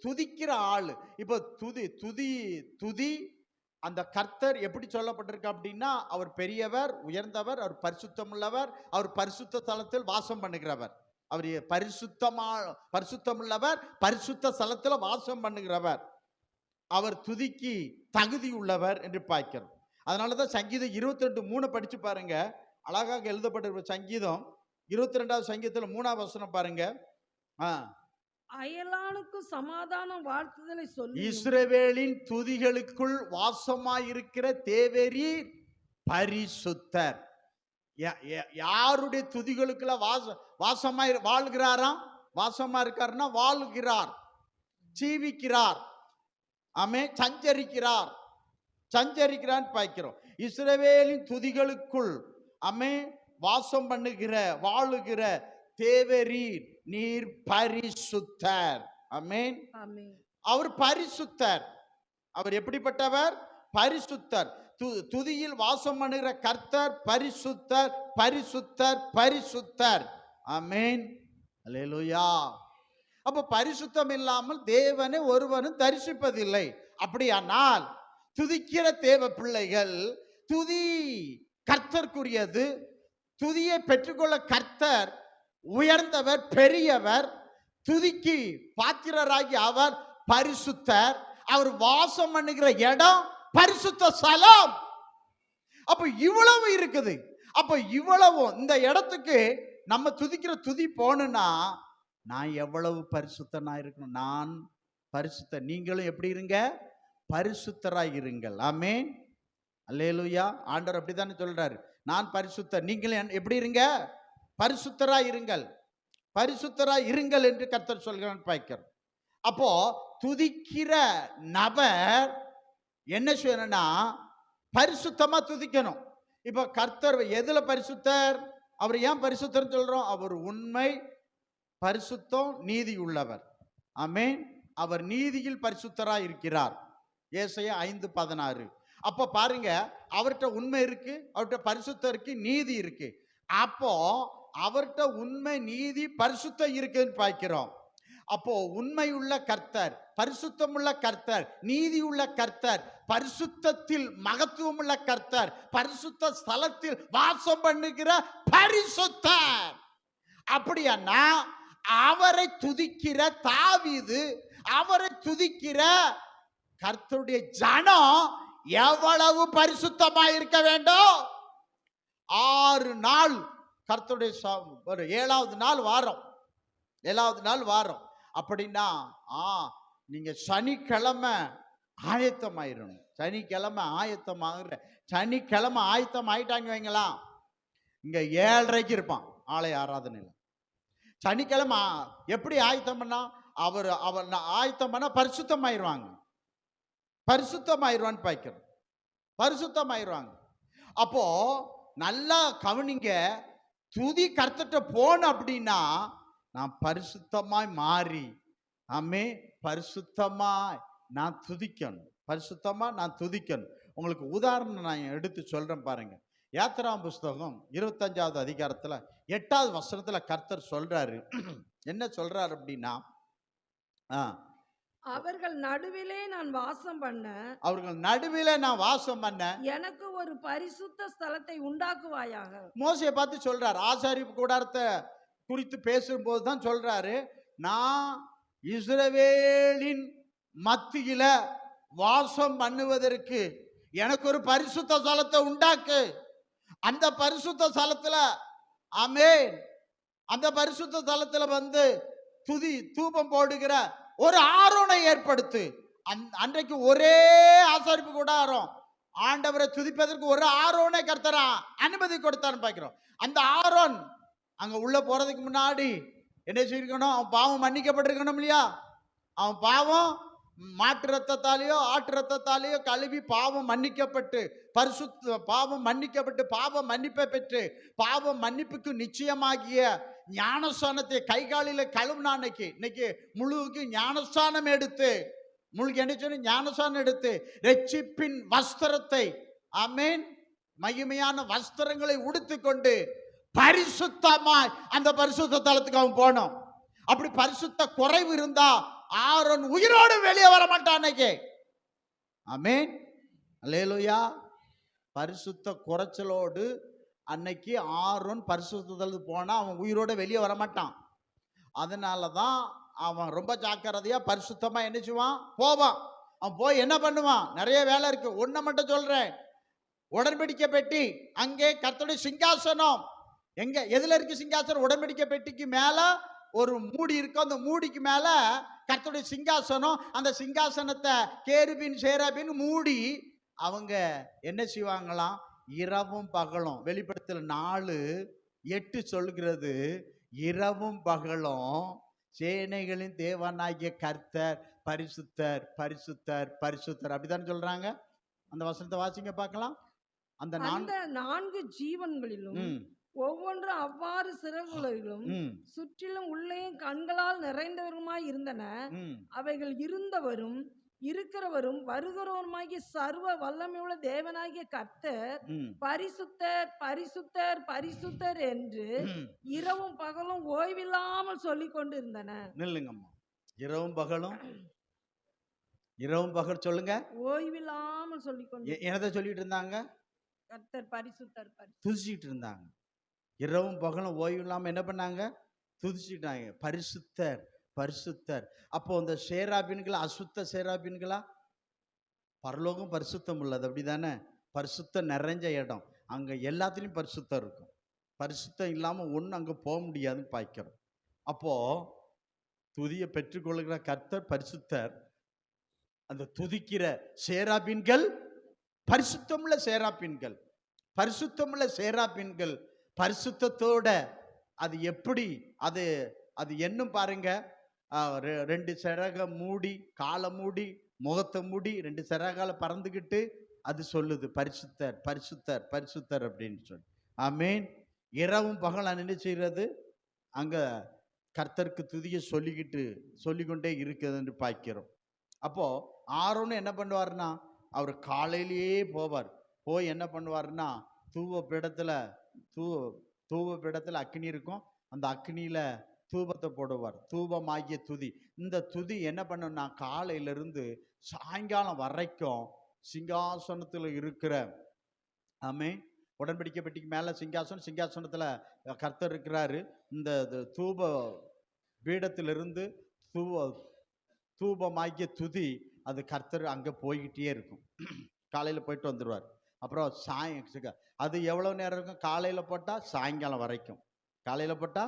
துதிக்கிற ஆளு, இப்போ துதி அந்த கர்த்தர் எப்படி சொல்லப்பட்டிருக்கு அப்படின்னா, அவர் பெரியவர், உயர்ந்தவர், அவர் பரிசுத்தம் உள்ளவர், அவர் பரிசுத்த ஸ்தலத்தில் வாசம் பண்ணுகிறவர், அவர் பரிசுத்தம் உள்ளவர், பரிசுத்த ஸ்தலத்தில் வாசம் பண்ணுகிறவர், அவர் துதிக்கு தகுதி உள்ளவர் என்று பார்க்கிறோம். அதனாலதான் சங்கீதம் 22:3 படிச்சு பாருங்க, அழகாக எழுதப்பட்டிருக்கிற சங்கீதம் 22வது சங்கீதத்தில் 3வது வசனம் பாருங்க. அயலானுக்கு சமாதானம் வாழ்த்துதலை சொல்லி, இஸ்ரவேலின் துதிகளுக்குள் வாசமாயிருக்கிற தேவரீர் பரிசுத்தர். யாருடைய துதிகளுக்குள்ள வாசமாய் வாழ்கிறாராம்? வாசமா இருக்காருன்னா வாழ்கிறார், ஜீவிக்கிறார், ஆமே, சஞ்சரிக்கிறான்னு பார்க்கிறோம். இஸ்ரவேலின் துதிகளுக்குள் ஆமே வாசம் பண்ணுகிற வாழுகிற தேவரீர் நீர் பரிசுத்தர். ஆமென். அவர் பரிசுத்தர். அவர் எப்படிப்பட்டவர்? பரிசுத்தர். துதியில் வாசம் பண்ணுகிற கர்த்தர் பரிசுத்தர், பரிசுத்தர், பரிசுத்தர். ஆமென். அல்லேலூயா. அப்ப பரிசுத்தம் இல்லாமல் தேவனை ஒருவனும் தரிசிப்பதில்லை. அப்படியானால் துதிக்கிற தேவ பிள்ளைகள், துதி கர்த்தருக்குரியது. துதியை பெற்றுக்கொள்ள கர்த்தர் உயர்ந்தவர், பெரியவர். துதிக்கு பாத்திரராகி அவர் பரிசுத்தர். அவர் வாசம் பண்ணுகிற இடம் பரிசுத்த ஸ்தலம். அப்ப இவ்வளவு இருக்குது. அப்ப இவ்வளவு இந்த இடத்துக்கு நம்ம துதிக்கிற துதி போகணும்னா நான் எவ்வளவு பரிசுத்தனா இருக்கணும்? நான் பரிசுத்த, நீங்களும் எப்படி இருங்க? பரிசுத்தராய் இருங்கள். ஆமென். அல்லேலூயா. ஆண்டவர் அப்படித்தானே சொல்றாரு, நான் பரிசுத்தர், நீங்களும் எப்படி இருங்க? பரிசுத்தராய் இருங்கள், பரிசுத்தராய் இருங்கள் என்று கர்த்தர் சொல்கிறான் பார்க்கிறோம். அப்போ துதிக்கிற நபர் என்ன செய்யணும்னா பரிசுத்தமா துதிக்கணும். இப்ப கர்த்தர் எதுல பரிசுத்தர்? அவர் ஏன் பரிசுத்தர் சொல்றோம்? அவர் உண்மை, பரிசுத்தம், நீதி உள்ளவர். ஆமென். அவர் நீதியில் பரிசுத்தராய் இருக்கிறார். ஏசாயா 5:16. அப்ப பாருங்க, அவர்கிட்ட உண்மை இருக்கு, அவர்கிட்ட பரிசுத்தம் இருக்கு, நீதி இருக்கு. அப்போ அவர்கிட்ட உண்மை, நீதி, பரிசுத்தம் இருக்குன்னு பார்க்கிறோம். அப்போ உண்மை உள்ள கர்த்தர், பரிசுத்தம் உள்ள கர்த்தர், நீதி உள்ள கர்த்தர், பரிசுத்தத்தில் மகத்துவம் உள்ள கர்த்தர், பரிசுத்த ஸ்தலத்தில் வாசம் பண்ணுகிற பரிசுத்தர். அப்படியானா அவரை துதிக்கிற தாவீது, அவரை துதிக்கிற கர்த்தருடைய ஜனம் எவ்வளவு பரிசுத்தமாய் இருக்க வேண்டும்? 6 நாள் கர்த்தருடைய ஒரு 7வது நாள் வாரம், 7வது நாள் வாரம். அப்படின்னா நீங்க சனிக்கிழமை ஆயத்தமாயிரணும். சனிக்கிழமை ஆயத்தமாகிற, சனிக்கிழமை ஆயத்தம் ஆயிட்டாங்க வைங்களா, இங்க 7:30 இருப்பான் ஆலய ஆராதனையில். சனிக்கிழமை எப்படி ஆயத்தம் பண்ணா? அவர் ஆயத்தம் பண்ணா பரிசுத்தமாயிருவாங்க, பரிசுத்தமாயிருவான்னு பார்க்கிறோம், பரிசுத்தமாயிருவாங்க. அப்போ நல்லா கவனிங்க, துதி கர்த்தர்ட்ட போன அப்படின்னா நான் பரிசுத்தமாய் மாறி, ஆமே, பரிசுத்தமாய் நான் துதிக்கணும், பரிசுத்தமா நான் துதிக்கணும். உங்களுக்கு உதாரணம் நான் எடுத்து சொல்றேன் பாருங்க. யாத்திராம் புஸ்தகம் 25வது அதிகாரத்துல 8வது வசனத்துல கர்த்தர் சொல்றாரு. என்ன சொல்றாரு அப்படின்னா, அவர்கள் நடுவிலே நான் வாசம் பண்ண, அவர்கள் நடுவிலே நான் வாசம் பண்ண எனக்கு ஒரு பரிசுத்த ஸ்தலத்தை உண்டாக்குவாயாக. மோசேயை பார்த்து சொல்றாரு. ஆசாரிப்பு கூடாரத்தை குறித்து பேசும்போது தான் சொல்றாரு, நான் இஸ்ரவேலின் மத்தியில வாசம் பண்ணுவதற்கு எனக்கு ஒரு பரிசுத்த ஸ்தலத்தை உண்டாக்கு. அந்த பரிசுத்த ஸ்தலத்துல, ஆமென், அந்த பரிசுத்த ஸ்தலத்துல வந்து துதி தூபம் போடுகிற ஒரு ஆரோனை ஏற்படுத்து. அன்றைக்கு ஒரே ஆசாரிப்பு கூடாரம், ஆண்டவரை துதிப்பதற்கு ஒரு ஆரோனை கர்த்தர் அனுமதி கொடுத்தான்னு பார்க்கிறோம். அந்த ஆரோன் அங்க உள்ள போறதுக்கு முன்னாடி என்ன செய்யணும்? அவன் பாவம் மன்னிக்கப்பட்டிருக்கணும் இல்லையா? அவன் பாவம் மாட்டு ரத்தத்தாலேயோ ஆட்டு ரத்தத்தாலேயோ கழுவி பாவம் மன்னிக்கப்பட்டு, பாவம் மன்னிக்கப்பட்டு, பாவ மன்னிப்பை பெற்று, பாவ மன்னிப்புக்கு நிச்சயமாகிய ஞானஸ்தானத்தை கைகாலில கழுவுனா இன்னைக்கு முழுவுக்கு ஞானஸ்தானம் எடுத்து, முழுக்கு என்ன சொன்ன ஞானஸ்தானம் எடுத்து ரட்சிப்பின் வஸ்திரத்தை, ஆமென், மகிமையான வஸ்திரங்களை உடுத்து கொண்டு பரிசுத்தமாய் அந்த பரிசுத்த தலத்துக்கு அவன் போனோம். அப்படி பரிசுத்த குறைவு இருந்தா ஆரோன் உயிரோடு வெளியே வர மாட்டான் அன்னைக்கு. ஆமென், அல்லேலூயா. பரிசுத்த குறைச்சலோடு அன்னைக்கு ஆரோன் பரிசுத்தத்துக்கு போனா அவன் உயிரோட வெளியே வர மாட்டான். அதனாலதான் அவன் ரொம்ப ஜாக்கிரதையா பரிசுத்தமா என்ன செய்வான், போவான். அவன் போய் என்ன பண்ணுவான், நிறைய வேலை இருக்கு. ஒன்ன மட்டும் சொல்றேன், உடன்படிக்கை பெட்டி, அங்கே கர்த்தருடைய சிங்காசனம். எங்க எதுல இருக்கு சிங்காசனம்? உடன்படிக்கை பெட்டிக்கு மேல ஒரு மூடி இருக்கும். அந்த மூடிக்கு மேல கர்த்தருடைய சிங்காசனம். அந்த சிங்காசனத்தை கேருபீன் சேராபீன் மூடி அவங்க என்ன செய்வாங்களாம், இரவும் பகலும். வெளிப்படுத்தல் 4:8 சொல்கிறது, இரவும் பகலும் சேனைகளின் தேவனாகிய கர்த்தர் பரிசுத்தர் பரிசுத்தர் பரிசுத்தர், அப்படிதான் சொல்றாங்க. அந்த வசனத்தை வாசிங்க பார்க்கலாம். அந்த 4 ஜீவன்களிலும் ஒவ்வொன்றும் அவ்வாறு சிறகுகளிலும் சுற்றிலும் உள்ளேயும் கண்களால் நிறைந்தவருமாய் இருந்தன. அவைகள் இருந்தவரும் இருக்கிறவரும் வருகிறவருமாகிய சர்வ வல்லமையுள்ள தேவனாகிய கர்த்தர் பரிசுத்தர் பரிசுத்தர் பரிசுத்தர் என்று இரவும் பகலும் ஓய்வில்லாமல் சொல்லிக் கொண்டிருந்தன. நில்லுங்கம்மா, இரவும் பகலும், இரவும் பகல் சொல்லுங்க, ஓய்வில்லாமல் சொல்லிக் கொண்டு என்னதை சொல்லிட்டு இருந்தாங்க? கர்த்தர் பரிசுத்தர் துதிச்சிட்டு இருந்தாங்க. இரவும் பகலும் ஓய்வு இல்லாம என்ன பண்ணாங்க, துதிச்சிட்டாங்க. பரிசுத்தர் பரிசுத்தர். அப்போ அந்த சேராபீன்களா அசுத்த சேராபீன்களா? பரலோகம் பரிசுத்தம் உள்ளது, அப்படிதானே? பரிசுத்தம் நிறைஞ்ச இடம், அங்க எல்லாத்துலயும் பரிசுத்தம் இருக்கும். பரிசுத்தம் இல்லாம ஒண்ணு அங்க போக முடியாதுன்னு பாய்க்கிறோம். அப்போ துதியை பெற்றுக்கொள்கிற கர்த்தர் பரிசுத்தர். அந்த துதிக்கிற சேராபீன்கள் பரிசுத்தமுள்ள சேராபீன்கள், பரிசுத்தமுள்ள சேராபீன்கள். பரிசுத்தத்தோட அது எப்படி அது அது என்னும் பாருங்க. 2 சிறக மூடி, காலை மூடி, முகத்தை மூடி, 2 சிறகால பறந்துகிட்டு அது சொல்லுது பரிசுத்தர் பரிசுத்தர் பரிசுத்தர் அப்படின்னு சொல்லி. ஆமேன். இரவும் பகல் என்ன செய்கிறது, அங்க கர்த்தருக்கு துதியை சொல்லிக்கொண்டே இருக்குது என்று பார்க்கிறோம். அப்போ ஆரோன்னு என்ன பண்ணுவார்னா, அவர் காலையிலேயே போவார். போய் என்ன பண்ணுவார்னா, தூவ பீடத்துல அக்னி இருக்கும். அந்த அக்னியில தூபத்தை போடுவார். தூபமாகிய துதி. இந்த துதி என்ன பண்ணுன்னா, காலையிலிருந்து சாயங்காலம் வரைக்கும் சிங்காசனத்துல இருக்கிற, ஆமே, உடன்படிக்கை பெட்டிக்கு மேல சிங்காசனத்துல கர்த்தர் இருக்கிறாரு. இந்த தூப பீடத்திலிருந்து தூபமாகிய துதி அது கர்த்தர் அங்க போய்கிட்டே இருக்கும். காலையில போயிட்டு வந்துடுவார். அப்புறம் அது எவ்வளவு நேரம் இருக்கும்? காலையில போட்டா சாயங்காலம் வரைக்கும், காலையில போட்டா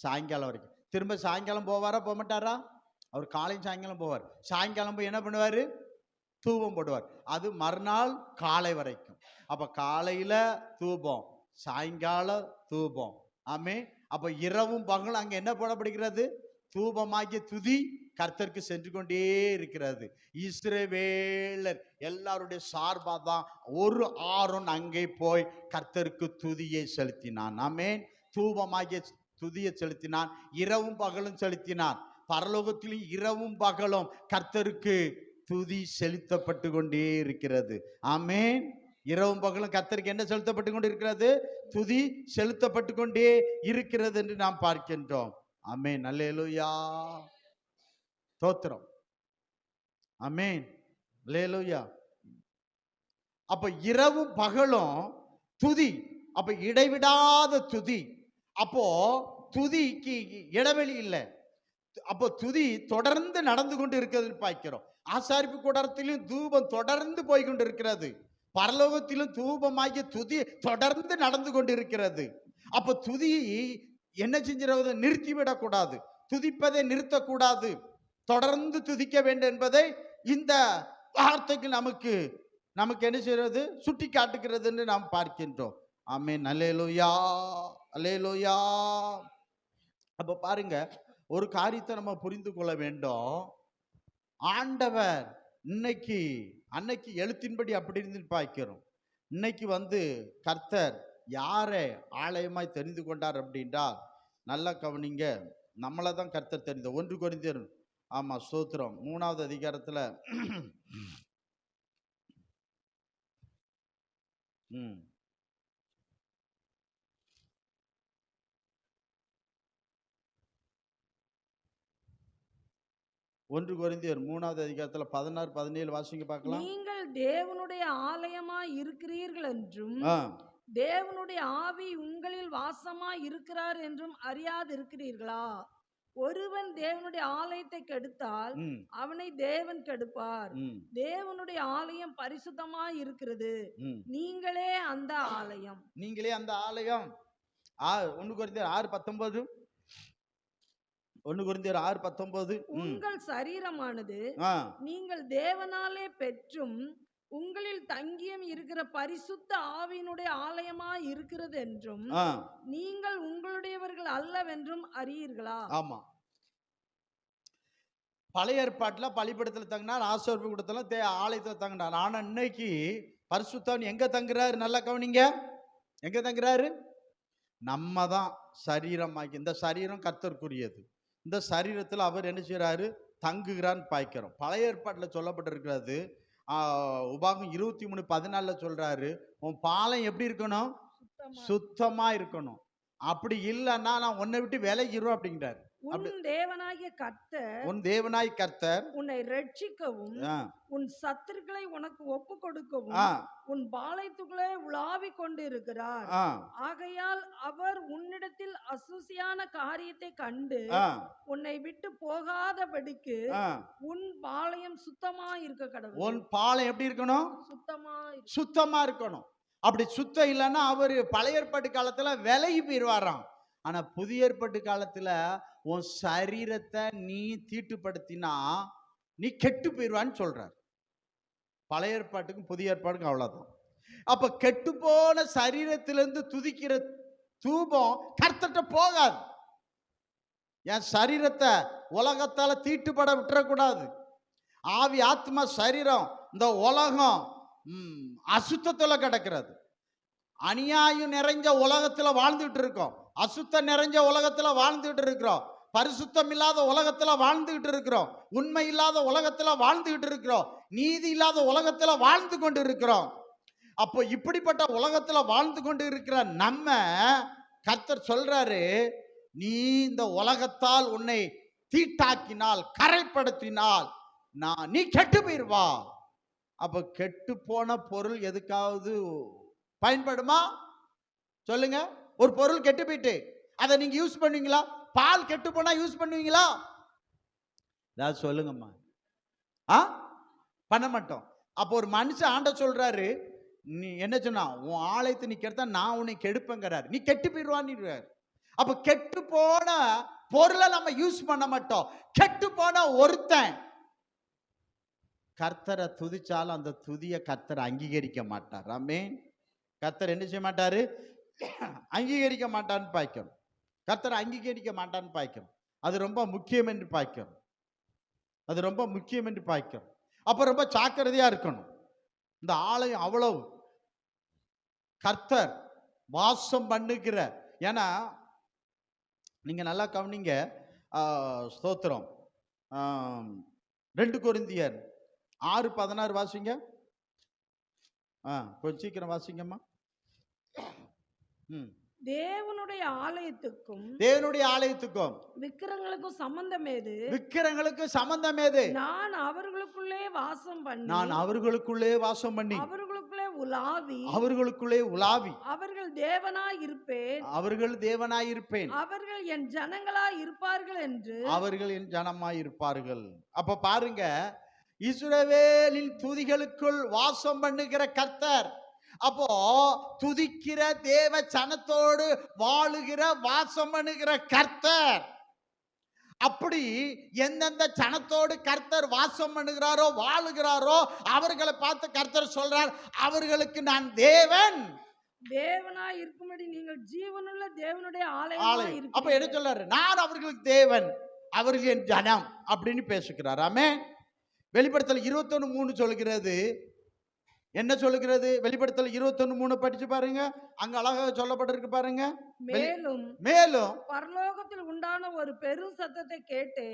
சாயங்காலம் வரைக்கும். திரும்ப சாயங்காலம் போவாரா, போக மாட்டாரா? அவர் காலையும் சாயங்காலம் போவார். சாயங்காலம் போய் என்ன பண்ணுவாரு, தூபம் போடுவார். அது மறுநாள் காலை வரைக்கும். அப்ப காலையில தூபம், சாயங்காலம் தூபம். ஆமே. அப்ப இரவும் பகலும் அங்க என்ன போடப்படுகிறது, தூபமாகிய துதி கர்த்தருக்கு சென்று கொண்டே இருக்கிறது. இஸ்ரவேலர் எல்லாருடைய சார்பா தான் ஒரு ஆரோன் அங்கே போய் கர்த்தருக்கு துதியை செலுத்தினான். ஆமென். தூபமாகிய துதியை செலுத்தினான், இரவும் பகலும் செலுத்தினான். பரலோகத்திலும் இரவும் பகலும் கர்த்தருக்கு துதி செலுத்தப்பட்டு கொண்டே இருக்கிறது. ஆமென். இரவும் பகலும் கர்த்தருக்கு என்ன செலுத்தப்பட்டு கொண்டு இருக்கிறது, துதி செலுத்தப்பட்டு கொண்டே இருக்கிறது என்று நாம் பார்க்கின்றோம். ஆமென். அல்லேலூயா, ஸ்தோத்திரம். ஆமென். அல்லேலூயா. அப்ப இரவும் பகலும் துதி, அப்ப இடைவிடாத துதி. அப்போ துதிக்கு இடைவெளி இல்லை. அப்போ துதி தொடர்ந்து நடந்து கொண்டு இருக்கிறது பார்க்கிறோம். ஆசாரிப்பு கூடாரத்திலும் தூபம் தொடர்ந்து போய் கொண்டு இருக்கிறது. பரலோகத்திலும் தூபமாகிய துதி தொடர்ந்து நடந்து கொண்டு இருக்கிறது. அப்ப துதி என்ன செஞ்சிருவது, நிறுத்திவிடக்கூடாது, துதிப்பதை நிறுத்தக்கூடாது, தொடர்ந்து துதிக்க வேண்டும் என்பதை இந்த வார்த்தைக்கு நமக்கு என்ன செய்யறது, சுட்டி காட்டுகிறது என்று நாம் பார்க்கின்றோம். ஆமென். அல்லேலூயா, அல்லேலூயா. அப்ப பாருங்க, ஒரு காரியத்தை நம்ம புரிந்து கொள்ள வேண்டும். ஆண்டவர் அன்னைக்கு எழுத்தின்படி அப்படி இருந்து பார்க்கிறோம். இன்னைக்கு கர்த்தர் யாரை ஆலயமாய் தெரிந்து கொண்டார் அப்படின்றா, நல்லா கவனிங்க. நம்மளை தான் கர்த்தர் தெரிந்த 1 கொரிந்தியர், ஆமா, ஸ்தோத்திரம், 3வது அதிகாரத்துல 1 கொரிந்தியர் 3வது அதிகாரத்துல 16, 17 வாசிங்க பார்க்கலாம். நீங்கள் தேவனுடைய ஆலயமாய் இருக்கிறீர்கள் என்றும் ஆ, தேவனுடைய ஆவி உங்களில் வாசமாய் இருக்கிறார் என்றும் அறியாதிருக்கிறீர்களா? ஒருவன் தேவனுடைய ஆலயத்தை கெடுத்தால் ம், அவனை தேவன் கெடுப்பார். ம், தேவனுடைய ஆலயம் பரிசுத்தமாய் இருக்கிறது, ம். நீங்களே அந்த ஆலயம். நீங்களே அந்த ஆலயம். 1 கொரிந்தியர் 6:19. 1 கொரிந்தியர் 6:19. உங்கள் சரீரமானது நீங்கள் தேவனாலே பெற்றும் உங்களில் தங்கியும் இருக்கிற பரிசுத்த ஆவியினுடைய ஆலயமாய் இருக்கிறது என்றும் நீங்கள் உங்களுடையவர்கள் அல்லவென்றும் அறியீர்களா? ஆமா. பழைய ஏற்பாட்டுல பலிபீடத்துல தங்கினார், ஆசீர்வாத கூடத்துல ஆலயத்துல தங்கினார். ஆனா இன்னைக்கு பரிசுத்தவன் எங்க தங்குறாரு? நல்லா கவனிங்க. எங்க தங்குறாரு? நம்ம தான் சரீரமாக்கி, இந்த சரீரம் கர்த்தருக்குரியது. இந்த சரீரத்தில் அவர் என்ன செய்யறாரு? தங்குகிறான்னு பாய்க்கிறோம். பழைய ஏற்பாட்டுல சொல்லப்பட்டிருக்கிறது. உபாகம் 23:14 சொல்றாரு, உன் பாலம் எப்படி இருக்கணும்? சுத்தமா இருக்கணும். அப்படி இல்லைன்னா நான் உன்னை விட்டு விலகிரும் அப்படிங்கிறாரு. உன் தேவனாகிய கர்த்தர், உன் தேவனாய் கர்த்தர் உன்னை ரட்சிக்கவும் உன் சத்துருக்களை உனக்கு ஒப்பு கொடுக்கவும் உன் பாளையத்துக்குள்ளே உலாவிக் கொண்டு இருக்கிறார். ஆகையால் அவர் உன்னிடத்தில் அசுசியான காரியத்தை கண்டு உன்னை விட்டு போகாதபடிக்கு உன் பாளையம் சுத்தமா இருக்க கடவுள். உன் பாளையம் எப்படி இருக்கணும்? சுத்தமா இருக்கணும். அப்படி சுத்தம் இல்லைன்னா அவரு பழைய ஏற்பாட்டு காலத்துல விலகி போயிடுவாராம். ஆனா புதிய ஏற்பாட்டு காலத்துல உன் சரீரத்தை நீ தீட்டுப்படுத்தினா நீ கெட்டு போயிடுவான்னு சொல்றார். பழைய ஏற்பாட்டுக்கும் புதிய ஏற்பாட்டுக்கும் அவ்வளவுதான். அப்ப கெட்டு போன சரீரத்திலிருந்து துதிக்கிற தூபம் கர்த்தர்ட்ட போகாது. என் சரீரத்தை உலகத்தால தீட்டுப்பட விட்டுறக்கூடாது. ஆவி, ஆத்மா, சரீரம், இந்த உலகம் அசுத்தத்துல கிடக்கிறது. அநியாயம் நிறைஞ்ச உலகத்துல வாழ்ந்துட்டு இருக்கோம். அசுத்தம் நிறைஞ்ச உலகத்துல வாழ்ந்துகிட்டு இருக்கிறோம். பரிசுத்தம் இல்லாத உலகத்துல வாழ்ந்துகிட்டு இருக்கிறோம். உண்மை இல்லாத உலகத்துல வாழ்ந்துகிட்டு இருக்கிறோம். நீதி இல்லாத உலகத்துல வாழ்ந்து கொண்டு இருக்கிறோம். அப்போ இப்படிப்பட்ட உலகத்துல வாழ்ந்து கொண்டு இருக்கிற நம்ம கர்த்தர் சொல்றாரு, நீ இந்த உலகத்தால் உன்னை தீட்டாக்கினால், கரைப்படுத்தினால் நீ கெட்டு போயிருவா. அப்ப கெட்டு போன பொருள் எதுக்காவது பயன்படுமா? சொல்லுங்க. ஒரு பொருள் கெட்டு போயிட்டு அதை நீங்க யூஸ் பண்ணுவீங்களா? பால் கெட்டு போனா யூஸ் பண்ணுவீங்களா? சொல்லுங்கம்மா. பண்ண மாட்டோம். அப்போ ஒரு மனுஷன் ஆண்ட சொல்றாரு, நீ என்ன சொன்னா, உன் ஆலயத்தை நீ கெடுத்தா நான் உன்னை கெடுப்பேங்கிறாரு. நீ கெட்டு போயிடுவான்னு. அப்ப கெட்டு போன பொருளை நம்ம யூஸ் பண்ண மாட்டோம். கெட்டு போன ஒருத்தன் கர்த்தரை துதிச்சாலும் அந்த துதியை கர்த்தரை அங்கீகரிக்க மாட்டார். ஆமென். கர்த்தர் என்ன செய்ய மாட்டாரு? அங்கீகரிக்க மாட்டான்னு பாய்க்கணும். கர்த்தரை அங்கீகரிக்க மாட்டான்னு பாய்க்கணும். அது ரொம்ப முக்கியம் என்று பாய்க்கணும். அது ரொம்ப முக்கியம் என்று பாய்க்கணும். அப்ப ரொம்ப ஜாக்கிரதையா இருக்கணும். இந்த ஆலயம் அவ்வளவு கர்த்தர் வாசம் பண்ணுகிற, ஏன்னா நீங்க நல்லா கவனிங்க. ஸ்தோத்திரம். 2 கொரிந்தியர் 6:16 வாசிங்க. கொஞ்சம் சீக்கிரம் வாசிங்கம்மா. தேவனுடைய ஆலயத்துக்கும் விக்கிரங்களுக்கும் சம்பந்தம் ஏது? நான் அவர்களுக்குள்ளே வாசம் பண்ணி அவர்களுக்குள்ளே உலாவி அவர்கள் தேவனாய் இருப்பேன், அவர்கள் என் ஜனங்களாய் இருப்பார்கள். அப்ப பாருங்க, இஸ்ரவேலின் துதிகளுக்குள் வாசம் பண்ணுகிற கர்த்தர். அப்போ துதிக்கிற தேவ சனத்தோடு வாழுகிற வாசம் பண்ணுகிற கர்த்தர். அப்படி எந்தெந்த சனத்தோடு கர்த்தர் வாசம் பண்ணுகிறாரோ, வாழுகிறாரோ, அவர்களை பார்த்து கர்த்தர் சொல்றார், அவர்களுக்கு நான் தேவனாய் இருக்கும்படி நீங்கள் ஜீவனுள்ள தேவனுடைய ஆலயம். அப்ப என்ன சொல்றாரு? நான் அவர்களுக்கு தேவன், அவர்கள் என் ஜனம் அப்படின்னு பேசுகிறார். ஆமென். வெளிப்படுத்தல் 21:3 சொல்கிறது. என்ன சொல்லுகிறது? வெளிப்படுத்தல் 21:3 படிச்சு பாருங்க. அங்க அழகாக சொல்லப்பட்டிருக்கு பாருங்க. மேலும் பரலோகத்தில் உண்டான ஒரு பெரும் சத்தத்தை கேட்டு,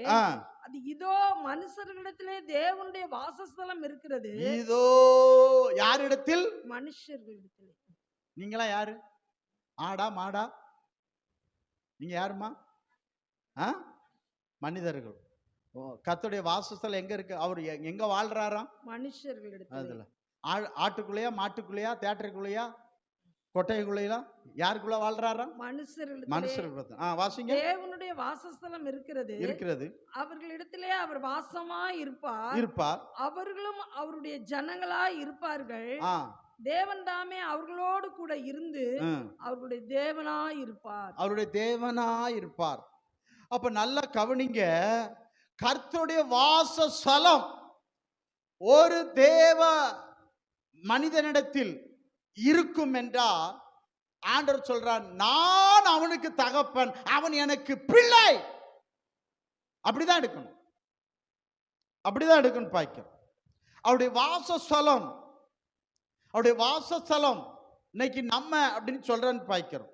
அது இதோ மனுஷர்களிடத்திலே தேவனுடைய வாசஸ்தலம் இருக்கிறது. இதோ யாரிடத்தில்? மனுஷர்களிடத்திலே. நீங்களா யாரு? ஆடா மாடா? நீங்க யாருமா? மனிதர்கள். கர்த்தருடைய வாசஸ்தலம் எங்க இருக்கு? அவர் எங்க வாழ்றாராம்? மனுஷர்களிடத்தில். அதுல ஆட்டுக்குள்ளையா, மாட்டுக்குள்ளையா, தேட்டருக்குள்ளையா, கொட்டைக்குள்ளையா, யாருக்குள்ள வாழ்றாராம்? மனுஷர்கள். வாசிங்க. தேவனுடைய வாசஸ்தலம் இருக்கிறது. அவர்களிடத்திலே அவர் வாசமாய் இருப்பார். அவர்களும் அவருடைய ஜனங்களாய் இருப்பார்கள். தேவன் தாமே அவர்களோடு கூட இருந்து அவருடைய தேவனாய் இருப்பார். அப்ப நல்லா கவனிங்க, கர்த்தருடைய வாசஸ்தலம் ஒரு தேவ மனிதனிடத்தில் இருக்கும் என்றால் ஆண்டவர் சொல்றார், நான் அவனுக்கு தகப்பன், அவன் எனக்கு பிள்ளை. அப்படிதான் எடுக்கணும் பாய்க்கிறோம். அவருடைய வாசஸ்தலம் இன்னைக்கு நம்ம அப்படின்னு சொல்றேன்னு பாய்க்கிறோம்.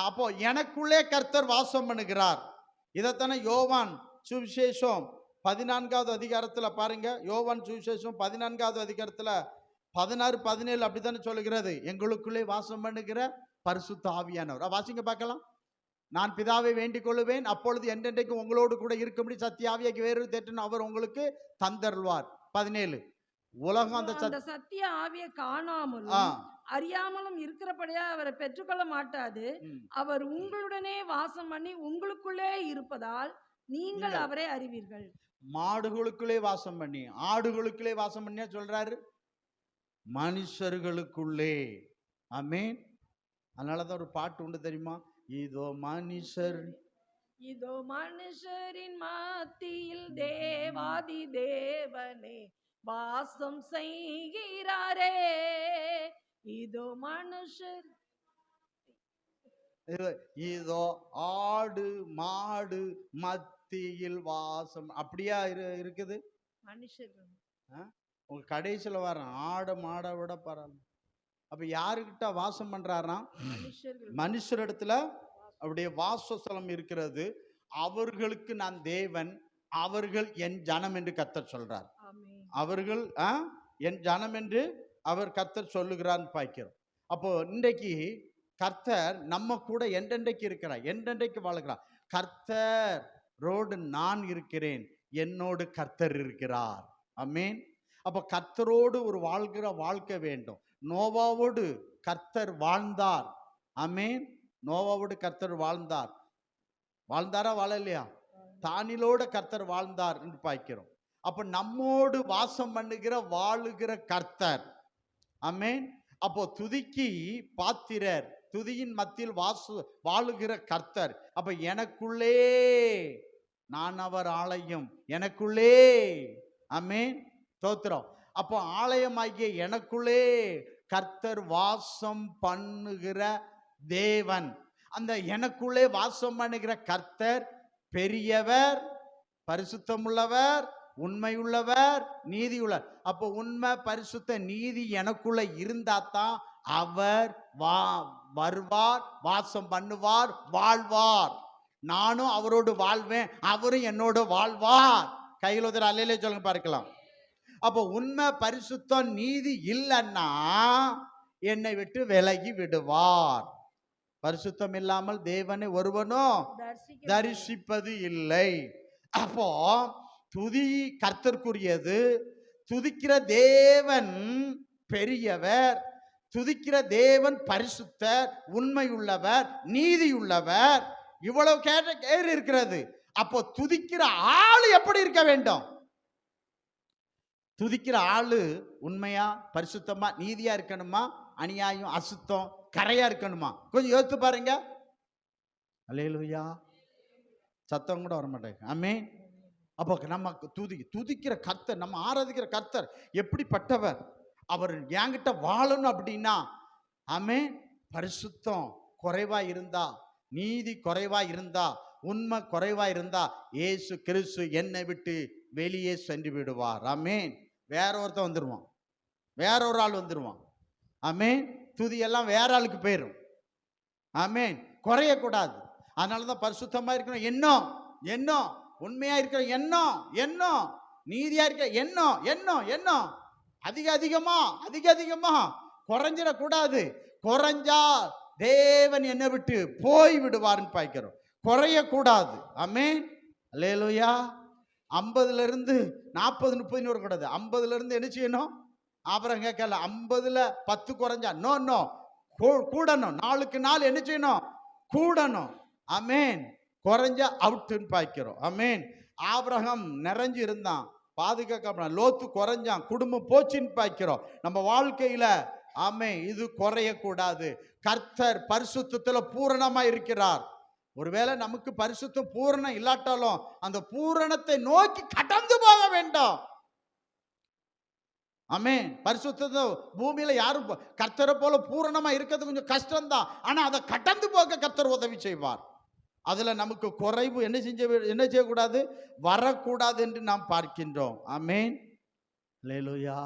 அப்போ எனக்குள்ளே கர்த்தர் வாசம் பண்ணுகிறார். இதைத்தானே யோவான் சுவிசேஷம் 14வது அதிகாரத்துல பாருங்க. யோவான் சுவிசேஷம் 14வது அதிகாரத்துல 16, 17 அப்படித்தானே சொல்லுகிறது, எங்களுக்குள்ளே வாசம் பண்ணுகிற பரிசுத்த ஆவியானவர். வாசிங்க பார்க்கலாம். நான் பிதாவை வேண்டிக் கொள்ளுவேன், அப்பொழுது என்றென்றைக்கு உங்களோடு கூட இருக்கும்படி சத்திய ஆவியாகி வேறு தேற்றன் அவர் உங்களுக்கு தந்தருள்வார். 17 உலகம் அந்த சத்திய ஆவியை காணாமலும் அறியாமலும் இருக்கிறபடியா அவரை பெற்றுக்கொள்ள மாட்டாது. அவர் உங்களுடனே வாசம் பண்ணி உங்களுக்குள்ளே இருப்பதால் நீங்கள் அவரை அறிவீர்கள். மாடுகளுக்குள்ளே வாசம் பண்ணி, ஆடுகளுக்குள்ளே வாசம் பண்ணியா சொல்றாரு, மனுஷர்களுக்குள்ளே. ஆமென். அதனாலதான் ஒரு பாட்டு உண்டு தெரியுமா? இதோ மனுஷரின் மத்தியில் தேவாதி தேவனே வாசம் செய்கிறாரே. இதோ ஆடு மாடு மத்தியில் வாசம். அப்படியா இருக்குது மனுஷர்கள்? உங்க கடைசியில வர ஆட மாட விட பரவாயில்ல. அப்ப யாருக்கிட்ட வாசம் பண்றாராம்? மனுஷரிடத்துல அவருடைய வாசஸ்தலம் இருக்கிறது. அவர்களுக்கு நான் தேவன், அவர்கள் என் ஜனம் என்று கர்த்தர் சொல்றார். அவர்கள் என் ஜனம் என்று அவர் கர்த்தர் சொல்லுகிறான்னு பார்க்கிறோம். அப்போ இன்றைக்கு கர்த்தர் நம்ம கூட என்றென்றைக்கு இருக்கிறார், என்றென்றைக்கு வாழுகிறார். கர்த்தர் ரோடு நான் இருக்கிறேன், என்னோடு கர்த்தர் இருக்கிறார். ஆமென். அப்ப கர்த்தரோடு ஒரு வாழ்கிற வாழ்க்கை வேண்டும். நோவாவோடு கர்த்தர் வாழ்ந்தார். ஆமென். நோவாவோடு கர்த்தர் வாழ்ந்தாரா வாழலையா? தானிலோட கர்த்தர் வாழ்ந்தார் என்று பார்க்கிறோம். அப்ப நம்மோடு வாசம் பண்ணுகிற வாழுகிற கர்த்தர். ஆமென். அப்போ துதிக்கு பாத்திரர், துதியின் மத்தியில் வாழுகிற கர்த்தர். அப்ப எனக்குள்ளே நான் அவர் ஆலயம், எனக்குள்ளே. ஆமென். தோத்திரம். அப்போ ஆலயமாகிய எனக்குள்ளே கர்த்தர் வாசம் பண்ணுகிற தேவன். அந்த எனக்குள்ளே வாசம் பண்ணுகிற கர்த்தர் பெரியவர், பரிசுத்தமுள்ளவர், உண்மையுள்ளவர், நீதி உள்ளவர். அப்போ உண்மை, பரிசுத்த, நீதி எனக்குள்ள இருந்தாதான் அவர் வருவார், வாசம் பண்ணுவார், வாழ்வார். நானும் அவரோடு வாழ்வேன், அவரும் என்னோடு வாழ்வார். கையில் உதற அல்லையிலே சொல்லுங்க பார்க்கலாம். அப்போ உண்மை, பரிசுத்தம், நீதி இல்லைன்னா என்னை விட்டு விலகி விடுவார். பரிசுத்தம் இல்லாமல் தேவனை ஒருவனும் தரிசிப்பது இல்லை. அப்போ துதி கர்த்தருக்குரியது. துதிக்கிற தேவன் பெரியவர், துதிக்கிற தேவன் பரிசுத்தர், உண்மையுள்ளவர், நீதியுள்ளவர். இவ்வளவு கேட்டு இருக்கிறது. அப்போ துதிக்கிற ஆளு எப்படி இருக்க வேண்டும்? துதிக்கிற ஆளு உண்மையா, பரிசுத்தமா, நீதியா இருக்கணுமா? அநியாயம், அசுத்தம், கரையா இருக்கணுமா? கொஞ்சம் யோசித்து பாருங்க. அல்லேலூயா. சத்தம் கூட வர மாட்டேங்க. ஆமென். அப்போ நம்ம துதிக்கிற கர்த்தர், நம்ம ஆராதிக்கிற கர்த்தர் எப்படிப்பட்டவர்? அவர் என்கிட்ட வாழணும் அப்படின்னா, ஆமென், பரிசுத்தம் குறைவா இருந்தா, நீதி குறைவா இருந்தா, உண்மை குறைவா இருந்தா, இயேசு கிறிஸ்து என்னை விட்டு வெளியே சென்று விடுவார். ஆமென். வேற ஒருத்தன் வந்துருவான், வேற ஒரு ஆள் வந்துருவான். ஆமென். துதி எல்லாம் வேற ஆளுக்கு போயிடும். ஆமென். குறையக்கூடாது. அதனாலதான் பரிசுத்தமா இருக்கணும். எண்ணம் உண்மையா இருக்கிற எண்ணம், நீதியா இருக்கிற எண்ணம் அதிகமா குறைஞ்சிடக்கூடாது. குறைஞ்சா தேவன் என்னை விட்டு போய் விடுவார்னு பார்க்கிறோம். குறையக்கூடாது. ஆமென். அல்லேலூயா. 50ல இருந்து 40 30 வரக்கூடாது. 50ல இருந்து என்ன செய்யணும்? ஆபிரகாம் கேட்கல 50ல 10 குறைஞ்சா நோ கூடணும். நாளுக்கு நாள் என்ன செய்யணும்? கூடணும். ஆமென். குறைஞ்சா அவுட்னு பாய்க்கிறோம். ஆமென். ஆபிரகாம் நிறைஞ்சு இருந்தான், பாதுகாக்க. லோத்து குறைஞ்சான், குடும்பம் போச்சுன்னு பாய்க்கிறோம். நம்ம வாழ்க்கையில ஆமென் இது குறையக்கூடாது. கர்த்தர் பரிசுத்தத்துல பூரணமா இருக்கிறார். ஒருவேளை நமக்கு பரிசுத்தம் பூரணம் இல்லாட்டாலும் அந்த பூரணத்தை நோக்கி கடந்து போக வேண்டும். ஆமென். பரிசுத்த பூமியில யாரும் கர்த்தரை போல பூரணமா இருக்கிறது கொஞ்சம் கஷ்டம்தான். ஆனா அதை கடந்து போக கர்த்தர் உதவி செய்வார். அதுல நமக்கு குறைவு என்ன செய்யக்கூடாது? வரக்கூடாது என்று நாம் பார்க்கின்றோம். ஆமென். அல்லேலூயா.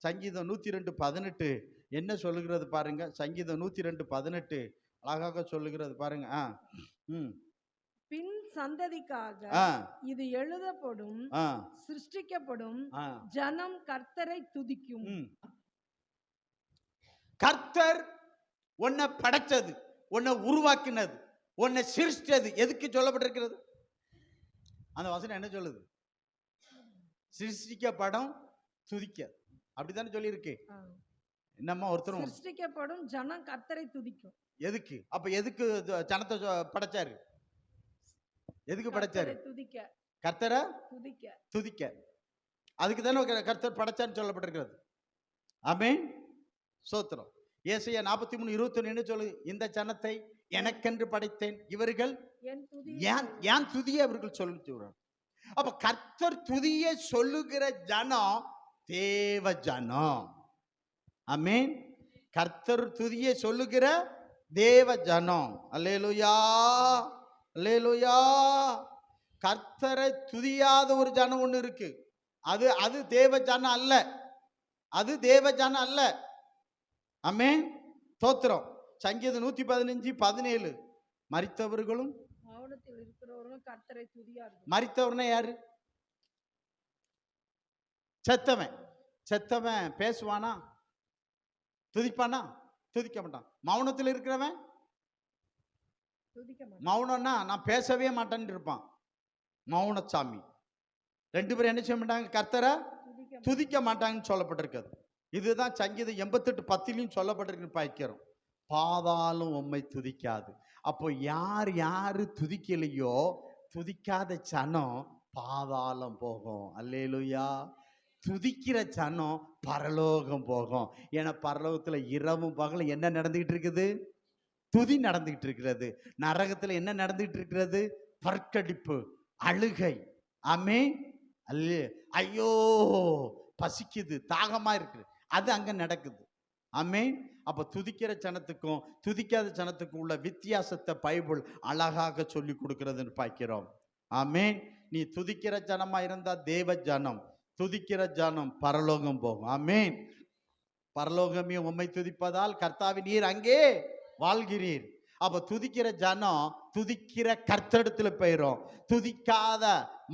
சங்கீதம் 102:18 என்ன சொல்லுகிறது பாருங்க. சங்கீதம் 102:18 அழகாக சொல்லுகிறது பாருங்க. பின் சந்ததிக்காக இது எழுதப்படும், சிருஷ்டிக்கப்படும், ஜனம் கர்த்தரை துதிக்கும். கர்த்தர் உன்னை படைச்சது, உன்னை உருவாக்கினது, உன்னை சிருஷ்டிச்சது எதுக்கு சொல்லப்பட்டிருக்கிறது? அந்த வசனம் என்ன சொல்லுது? சிருஷ்டிக்கப்படும், துதிக்க. அப்படித்தானே சொல்லி இருக்கு. என்னம்மா ஒருத்தரும் சிருஷ்டிக்கப்படும் ஜனம் கர்த்தரை துதிக்கும். எதுக்கு? அப்ப எதுக்கு ஜனத்தை படைச்சாரு? எதுக்கு படைச்சாரு? துதிக்க. கர்த்தரை துதிக்க. துதிக்க. அதுக்கு தானே கர்த்தர் படைச்சான்னு சொல்லப்பட்டிருக்கிறது. ஆமென். சோத்திரம். ஏசாயா 43:21 என்ன சொல்லுது? இந்த ஜனத்தை எனக்கென்று படைத்தேன், இவர்கள் ஏன் துதியை அவர்கள் சொல்லுகிறார். அப்ப கர்த்தர் துதியை சொல்லுகிற ஜனம் தேவ ஜனம். ஆமென். கர்த்தர் துதியை சொல்லுகிற தேவ ஜனம். அல்லேலூயா, அல்லேலூயா. கர்த்தரை துதியாத ஒரு ஜனம் ஒண்ணு இருக்கு. அது தேவ ஜனம் அல்ல. அது தேவ ஜனம் அல்ல. ஆமென். ஸ்தோத்திரம். சங்கீதம் 115:17 மரித்தவர்களும் மௌனத்தில் இருக்கிறவர்களும் கர்த்தரை துதியார்கள். மரித்தவர்னா யாரு? செத்தவன். செத்தவன் பேசுவானா? துதிப்பானா? துதிக்க மாட்டான். மௌனத்தில் இருக்கிறவன் மௌனம்னா நான் பேசவே மாட்டேன்னு இருப்பான். மௌனசாமி. 2 பேரும் என்ன செய்ய மாட்டாங்க? கர்த்தரை துதிக்க மாட்டாங்கன்னு சொல்லப்பட்டிருக்கிறது. இதுதான் சங்கீதம் 88:10 சொல்லப்பட்டிருக்கு. பாய்க்கிறோம். பாதாளம் உம்மை துதிக்காது. அப்போ யாரு துதிக்கலையோ, துதிக்காத ஜனம் பாதாளம் போகும். அல்லேலூயா. துதிக்கிற ஜனம் பரலோகம் போகும். ஏன்னா பரலோகத்துல இரவும் பகலும் என்ன நடந்துகிட்டு இருக்குது? துதி நடந்துகிட்டு இருக்கிறது. நரகத்துல என்ன நடந்துகிட்டு இருக்கிறது? பற்கடிப்பு, அழுகை. ஆமென். ஐயோ பசிக்குது, தாகமா இருக்குது, அது அங்க நடக்குது. ஆமென். அப்ப துதிக்கிற ஜனத்துக்கும் துதிக்காத ஜனத்துக்கும் உள்ள வித்தியாசத்தை பைபிள் அழகாக சொல்லி கொடுக்கிறதுன்னு பார்க்கிறோம். ஆமென். நீ துதிக்கிற ஜனமா இருந்தா தேவ ஜனம், துதிக்கிற ஜனம் பரலோகம் போகும். ஆமென். பரலோகமே உம்மை துதிப்பதால் கர்த்தாவின் நீர் அங்கே வாழ்கிறீர். அப்ப துதிக்கிற ஜனம் துதிக்கிற கர்த்தரிடத்துல போயிரும். துதிக்காத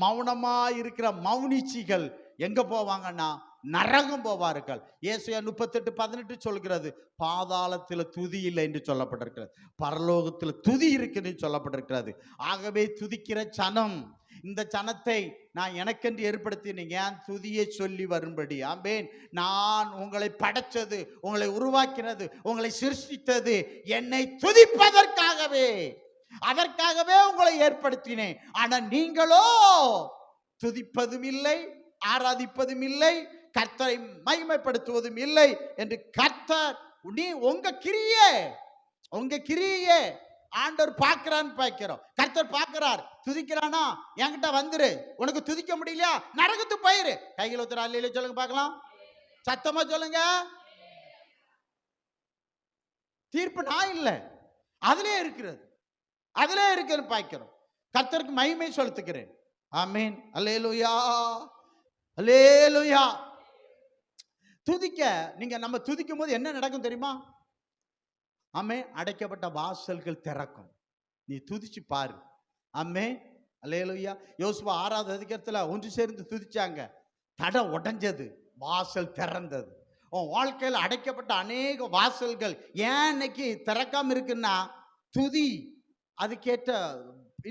மௌனமா இருக்கிற மௌனிச்சிகள் எங்க போவாங்கன்னா நரகம் போவார்கள். ஏசாயா 38:18 சொல்கிறது, பாதாளத்துல துதி இல்லை என்று சொல்லப்பட்டிருக்கிறது, பரலோகத்துல துதி இருக்குன்னு சொல்லப்பட்டிருக்கிறது. ஆகவே துதிக்கிற ஜனம், இந்த ஜனத்தை நான் எனக்கென்று ஏற்படுத்தினேன், ஏன் துதியை சொல்லி வரும்படி. ஆமென். நான் உங்களை படைச்சது, உங்களை உருவாக்கினது, உங்களை சிருஷ்டித்தது என்னை துதிப்பதற்காகவே, அதற்காகவே உங்களை ஏற்படுத்தினேன். ஆனா நீங்களோ துதிப்பதும் இல்லை, ஆராதிப்பதும் இல்லை, கர்த்தரை மகிமைப்படுத்துவதும் இல்லை என்று கர்த்தர் உங்க கிரியே ஆண்டவர் பார்க்கிறான்னு பார்க்கிறோம். கர்த்தர் பார்க்கிறார். துதிக்கிறானா என்கிட்ட வந்துரு. உனக்கு துதிக்க முடியலையா நரகத்து போயிரு. கையில் ஒருத்தர் அல்லையில சொல்லுங்க பார்க்கலாம். சத்தமா சொல்லுங்க. தீர்ப்பு நான் இல்லை, அதிலே இருக்கிறது, அதிலே இருக்குன்னு பார்க்கிறோம். கர்த்தருக்கு மகிமை செலுத்துகிறேன். ஆமென். அல்லேலூயா, அல்லேலூயா. துதிக்க நீங்க நம்ம துதிக்கும் போது என்ன நடக்கும் தெரியுமா? ஆமென். அடைக்கப்பட்ட வாசல்கள் திறக்கும். நீ துதிச்சு பாரு. ஆமென். அல்லேலூயா. யோசுவா 6வது அதிகாரத்துல ஒன்று சேர்ந்து துதிச்சாங்க, தடை உடைஞ்சது, வாசல் திறந்தது. உன் வாழ்க்கையில் அடைக்கப்பட்ட அநேக வாசல்கள் ஏன் இன்னைக்கு திறக்காம இருக்குன்னா துதி அது கேட்ட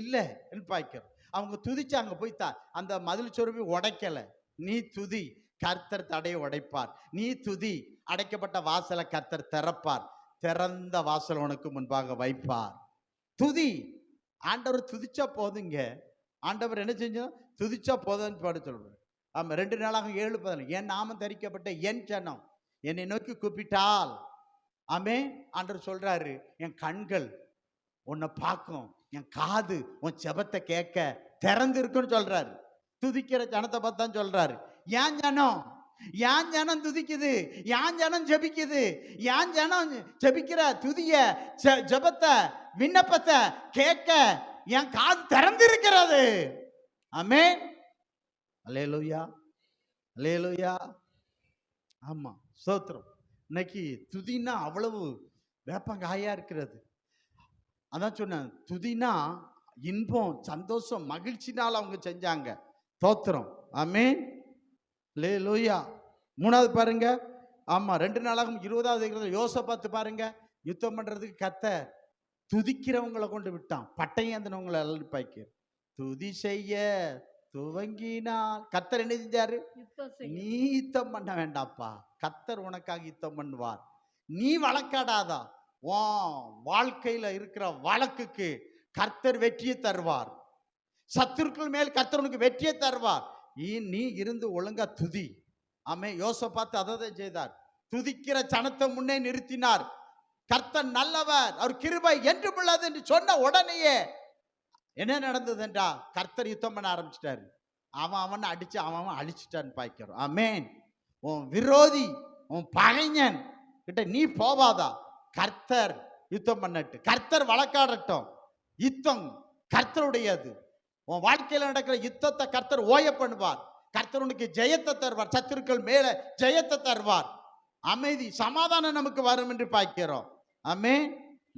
இல்லை பார்க்கிறோம். அவங்க துதிச்சாங்க, போய் அந்த மதில் சொருவி உடைக்கல. நீ துதி, கர்த்தர் தடையை உடைப்பார். நீ துதி, அடைக்கப்பட்ட வாசலை கர்த்தர் திறப்பார். திறந்த வாசல் உனக்கு முன்பாக வைப்பார். துதி. ஆண்டவர் துதிச்சா போதுங்க. ஆண்டவர் என்ன செஞ்சோம்? துதிச்சா போதுன்னு பாட சொல்றாரு. ஆமா, 2 நாளாக 7:10 என் நாமம் தரிக்கப்பட்ட என் ஜனம் என்னை நோக்கி கூப்பிட்டால், ஆமே, ஆண்டவர் சொல்றாரு, என் கண்கள் உன்னை பார்க்கும், என் காது உன் செபத்தை கேட்க திறந்து இருக்குன்னு சொல்றாரு. துதிக்கிற ஜனத்தை பார்த்து தான் சொல்றாரு. ஏன் ஜனம், ஏன் ஜனம் துதிக்குது, ஏன் ஜனம் ஜெபிக்குது, ஏன் ஜனம் ஜெபிக்கிற துதிய ஜெபத்தை விண்ணப்பத்தை கேட்க என் காது திறந்திருக்கிறது. ஆமென். அல்லேலூயா, அல்லேலூயா. ஆமா, ஸ்தோத்திரம். இன்னைக்கு துதினா அவ்வளவு வேப்பங்காயா இருக்கிறது. அதான் சொன்னேன், துதினா இன்பம், சந்தோஷம், மகிழ்ச்சினால அவங்க செஞ்சாங்க. ஸ்தோத்திரம். ஆமென். அல்லேலூயா. 3வது பாருங்க. ஆமா, 2 நாளாகும் 20வது யோசபாத்து பாருங்க, யுத்தம் பண்றதுக்கு கர்த்தர் துதிக்கிறவங்களை கொண்டு விட்டான், பட்டயம் ஏந்தினவங்களை அழிப்பாய்க்கு. துதி செய்ய துவங்கினால் கர்த்தர் என்ன செஞ்சாரு? நீ யுத்தம் பண்ண வேண்டாப்பா, கர்த்தர் உனக்காக யுத்தம் பண்ணுவார். நீ வழக்காடாதா, வாழ்க்கையில இருக்கிற வழக்குக்கு கர்த்தர் வெற்றியை தருவார். சத்துருக்கள் மேல் கர்த்தர் உனக்கு வெற்றியை தருவார். நீ இருந்து ஒழுங்கா துதி. ஆமே, யோசபாத்து அதை செய்தார். துதிக்கிற ஜனத்தை முன்னே நிறுத்தினார். கர்த்தர் நல்லவர், அவர் கிருபை என்றும் உள்ளது என்று சொன்ன உடனேயே என்ன நடந்தது என்றா, கர்த்தர் யுத்தம் பண்ண ஆரம்பிச்சிட்டாரு. அவன் அடிச்சு அவன் அழிச்சிட்டான்னு பாய்க்கிறோம். ஆமென். உன் விரோதி, உன் பகைஞன் கிட்ட நீ போவாதா, கர்த்தர் யுத்தம் பண்ணட்டு, கர்த்தர் வழக்காடட்டும். யுத்தம் கர்த்தருடையது. உன் வாழ்க்கையில் நடக்கிற யுத்தத்தை கர்த்தர் ஓய பண்ணுவார். கர்த்தர் உனக்கு ஜெயத்தை தருவார், சத்துருக்கள் மேல ஜெயத்தை தருவார். அமைதி, சமாதானம் நமக்கு வரும் என்று பார்க்கிறோம். ஆமென்.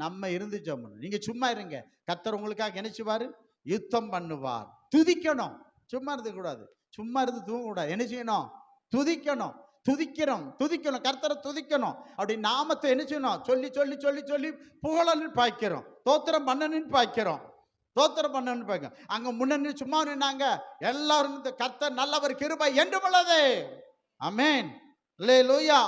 நம்ம இருந்து ஜெபம். நீங்க சும்மா இருங்க, கர்த்தர் உங்களுக்காக நினைச்சுவாரு, யுத்தம் பண்ணுவார். துதிக்கணும், சும்மா இருந்து கூடாது, சும்மா இருந்து தூங்க கூடாது. என்ன செய்யணும்? துதிக்கணும். துதிக்கணும், கர்த்தரை துதிக்கணும். அப்படி நாமத்தை என்ன செய்யணும்? சொல்லி சொல்லி சொல்லி சொல்லி புகழன்னு பாய்க்கிறோம், தோத்திரம் பண்ணணுன்னு பாய்க்கிறோம், தோத்திரம் பண்ணணுன்னு பாய்க்கிறோம். அங்க முன்ன சும்மா நின்னாங்க எல்லாரும், கர்த்தர் நல்லவர், கிருபை என்றும் உள்ளது. ஆமென். அல்லேலூயா.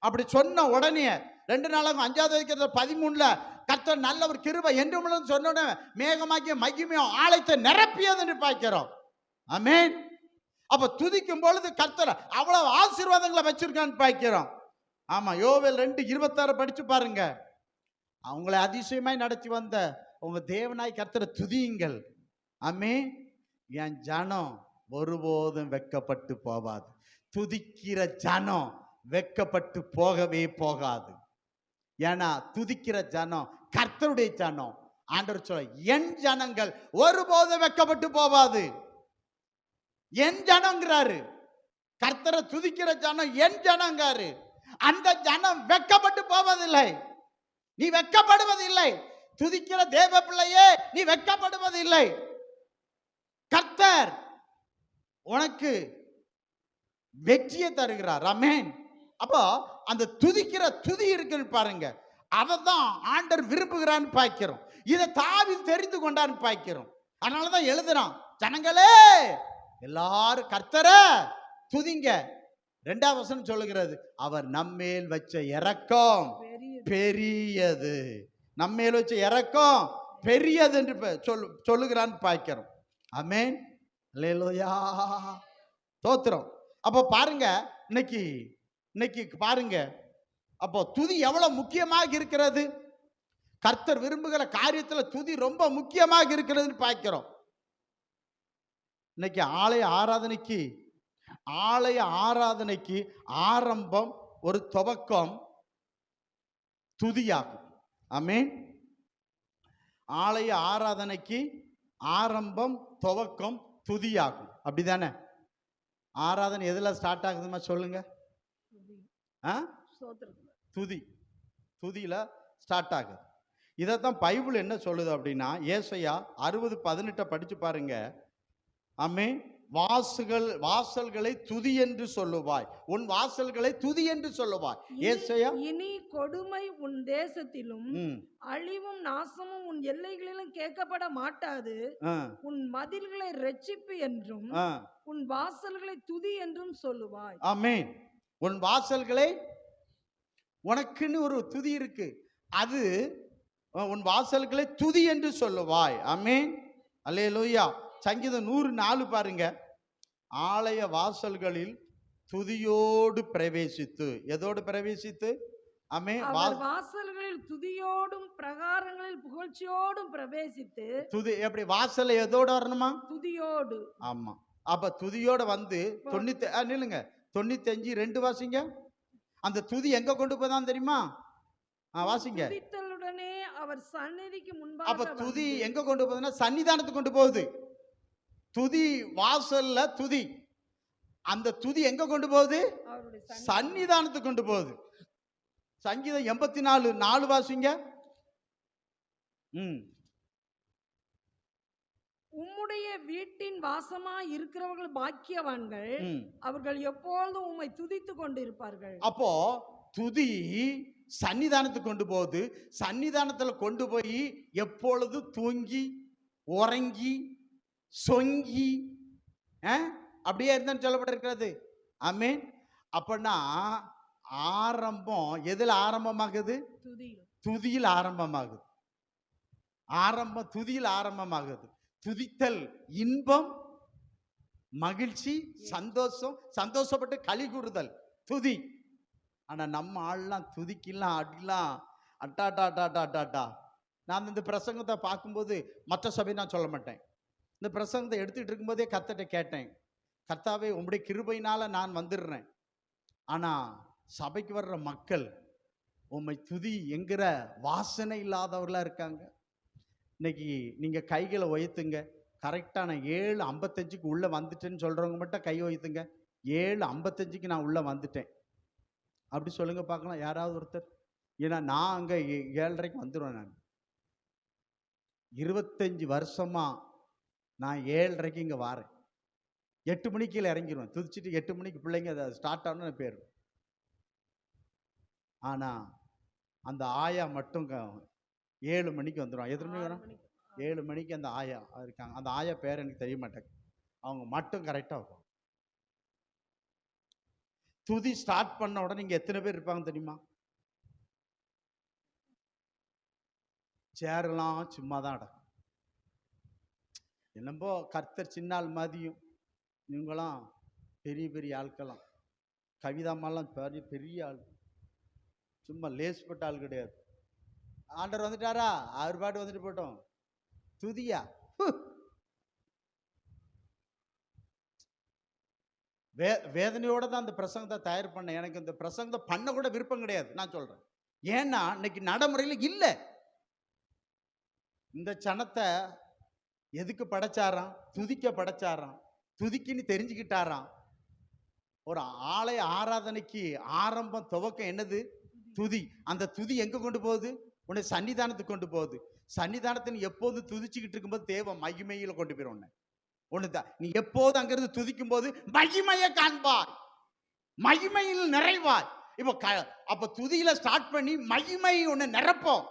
அப்படி சொன்ன உடனே 2 நாளாகும் 5வது 13 கர்த்தர் நல்லவர், கிருபை என்றும் உள்ளது சொன்ன உடனே மேகமாக்கிய மகிமையும் ஆலயத்தை நிரப்பியது என்று பார்க்கிறோம். ஆமென். அப்ப துதிக்கும் பொழுது கர்த்தர் அவ்வளவு ஆசீர்வாதங்களை வச்சிருக்கான்னு பார்க்கிறோம். ஆமா, யோவேல் 2:26 படிச்சு பாருங்க. அவங்களை அதிசயமாய் நடத்தி வந்த உங்க தேவனாய் கர்த்தரை துதியுங்கள். ஆமென். என் ஜனம் ஒருபோதும் வெட்கப்பட்டு போகாது. துதிக்கிற ஜனம் வெட்கப்பட்டு போகவே போகாது. ஏன்னா துதிக்கிற ஜனம் கர்த்தருடைய ஜனம். ஆண்டவர் சொல்ல, என் ஜனங்கள் ஒருபோதும் வெட்கப்பட்டு போகாது. என் ஜனங்கிறாரு. கர்த்தரை துதிக்கிற ஜனம் என் ஜனங்காரு. அந்த ஜனம் வெட்கப்பட்டு போவதில்லை. நீ வெட்கப்படுவதில்லை. துதிக்கிற தேவ பிள்ளையே, நீ வெட்கப்படுவதில்லை. கர்த்தர் உனக்கு வெற்றியை தருகிறார். ஆமென். அப்போ அந்த துதிக்கிற துதி இருக்குன்னு பாருங்க, அதைதான் ஆண்டவர் விரும்புகிறான்னு பார்க்கிறோம். இதை தாவீது தெரிந்து கொண்டான்னு பார்க்கிறோம். அதனாலதான் எழுதுறான், ஜனங்களே எல்லாரும் கர்த்தரை துதிங்க. 2வது வசனம் சொல்லுகிறது, அவர் நம்மேல் வச்ச இரக்கம் பெரியது. நம்மேல் வச்ச இரக்கம் பெரியது என்று சொல்லுகிறான்னு பார்க்கிறோம். ஆமென். அல்லேலூயா. ஸ்தோத்திரம். அப்போ பாருங்க, இன்னைக்கு பாருங்க, அப்போ துதி எவ்வளவு முக்கியமாக இருக்கிறது. கர்த்தர் விரும்புகிற காரியத்துல துதி ரொம்ப முக்கியமாக இருக்கிறதுன்னு பார்க்கிறோம். இன்னைக்கு ஆலய ஆராதனைக்கு ஆரம்பம், ஒரு துவக்கம் துதியாகும். ஆமென். ஆலய ஆராதனைக்கு ஆரம்பம், துவக்கம் துதியாகும். அப்படிதானே? ஆராதனை எதுல ஸ்டார்ட் ஆகுதுமா சொல்லுங்க? துதியில ஸ்டார்ட் ஆகுது. இதைத்தான் பைபிள் என்ன சொல்லுது அப்படின்னா, ஏசாயா 60:18 படிச்சு பாருங்க. ஆமென். வாசல்களை துதி என்று சொல்லுவாய். உன் வாசல்களை துதி என்று சொல்லுவாய். ஏசாயா, இனி கொடுமை உன் தேசத்திலும் அழிவும் நாசமும் உன் எல்லைகளிலும் கேட்கப்பட மாட்டாது. உன் மதில்களை இரட்சிப்பு என்றும் உன் வாசல்களை துதி என்றும் சொல்லுவாய். ஆமென். உன் வாசல்களை, உனக்குன்னு ஒரு துதி இருக்கு, அது உன் வாசல்களை துதி என்று சொல்லுவாய். ஆமென். அல்லேலூயா. சங்கீதம் 104 பாருங்க. ஆலய வாசல்களில் துதியோடு பிரவேசித்து, எதோடு பிரவேசித்து? ஆமென். வாசல்களில் துதியோடும் பிரகாரங்களில் புகழ்ச்சியோடும் பிரவேசித்து. துதி எப்படி? வாசல்ல எதோடு வரணுமா? துதியோடு. ஆமா. அப்ப துதியோட வந்து 95:2 வாசிங்க. அந்த துதி எங்க கொண்டு போதான் தெரியுமா? வாசிங்க. துதித்தலுடனே அவர் சந்நிதிக்கு முன்பாக. அப்ப துதி எங்க கொண்டு போகுதுன்னா சன்னிதானத்துக்கு கொண்டு போகுது. துதி வாசல்ல துதி, அந்த துதி எங்க கொண்டு போகுது? சன்னிதானத்துக்கு கொண்டு போகுது. சங்கீதம் 84:4 வாசிங்க. உம்முடைய வீட்டின் வாசமா இருக்கிறவர்கள் பாக்கியவான்கள், அவர்கள் எப்பொழுதும் உம்மை துதித்து கொண்டு இருப்பார்கள். அப்போ துதி சன்னிதானத்துக்கு கொண்டு போகுது. சன்னிதானத்துல கொண்டு போய் எப்பொழுது தூங்கி உறங்கி சொங்கி அப்படியே இருந்தான்னு சொல்லப்பட்டிருக்கிறது. ஆமென். அப்பனா ஆரம்பம் எதுல ஆரம்பமாகுது? துதியில் ஆரம்பமாகுது. ஆரம்பம் துதியில் ஆரம்பமாகுது. துதித்தல் இன்பம், மகிழ்ச்சி, சந்தோஷம், சந்தோஷப்பட்டு களி கூறுதல் துதி. ஆனா நம்ம ஆள்லாம் துதிக்கலாம் அடிலாம் அட்டாட்டாட்டாட்டாட்டா. நான் இந்த பிரசங்கத்தை பார்க்கும்போது, மற்ற சபை நான் சொல்ல மாட்டேன், இந்த பிரசங்கத்தை எடுத்துட்டு இருக்கும்போதே கர்த்தர்ட்ட கேட்டேன், கர்த்தாவே உம்முடைய கிருபையினால நான் வந்துடுறேன், ஆனா சபைக்கு வர்ற மக்கள் உம்மை துதி என்கிற வாசனை இல்லாதவர்களா இருக்காங்க. இன்னைக்கு நீங்க கைகளை உயர்த்துங்க. கரெக்டா நான் 7:55 உள்ள வந்துட்டேன்னு சொல்றவங்க மட்டும் கை உயர்த்துங்க. 7:55 நான் உள்ள வந்துட்டேன் அப்படி சொல்லுங்க பார்க்கலாம் யாராவது ஒருத்தர். ஏன்னா நான் அங்க 7:30 வந்துடுவேன். நான் 25 வருஷமா நான் 7:30 இங்க வாரேன். 8 மணிக்கு இறங்கிடுவேன். துதிச்சுட்டு 8 மணிக்கு பிள்ளைங்க அதை ஸ்டார்ட் ஆகணும்னு பேர். ஆனா அந்த ஆயா மட்டும் 7 மணிக்கு வந்துடும். எத்தனை மணிக்கு வரும்? 7 மணிக்கு அந்த ஆயா இருக்காங்க. அந்த ஆயா பேர் எனக்கு தெரிய மாட்டேங்க. அவங்க மட்டும் கரெக்டாக இருக்கும். துதி ஸ்டார்ட் பண்ண உடனே இங்க எத்தனை பேர் இருப்பாங்க தெரியுமா? சேரெல்லாம் சும்மா தான் அடக்கும். என்னப்போ கர்த்தர் சின்னால் மதியும். இவங்களாம் பெரிய பெரிய ஆட்களாம். கவிதாமெல்லாம் பெரிய பெரிய ஆள், சும்மா லேஸ்பட்ட ஆள் கிடையாது. ஆண்டவர் வந்துட்டாரா, அவர் பாட்டு வந்துட்டு போட்டோம். துதியா வேதனையோட தான் அந்த பிரசங்கத்தை தயார் பண்ண. எனக்கு இந்த பிரசங்கத்தை பண்ண கூட விருப்பம் கிடையாது. நான் சொல்றேன், ஏன்னா இன்னைக்கு நடைமுறையில் இல்லை. இந்த சனத்தை எதுக்கு படைச்சாராம்? துதிக்க படைச்சாராம். துதிக்குன்னு தெரிஞ்சுக்கிட்டாராம். ஒரு ஆலய ஆராதனைக்கு ஆரம்பம் துவக்கம் என்னது? துதி. அந்த துதி எங்க கொண்டு போகுது? உன்னை சன்னிதானத்துக்கு கொண்டு போகுது. சன்னிதானத்தை எப்போது துதிச்சுக்கிட்டு இருக்கும்போது தேவ மகிமையில கொண்டு போயிடும். ஒண்ணுதான், நீ எப்போது அங்கிருந்து துதிக்கும் போது மகிமையை காண்பாய், மகிமையில் நிறைவாய். இப்போ அப்ப துதியில ஸ்டார்ட் பண்ணி மகிமை உன்னை நிரப்போம்.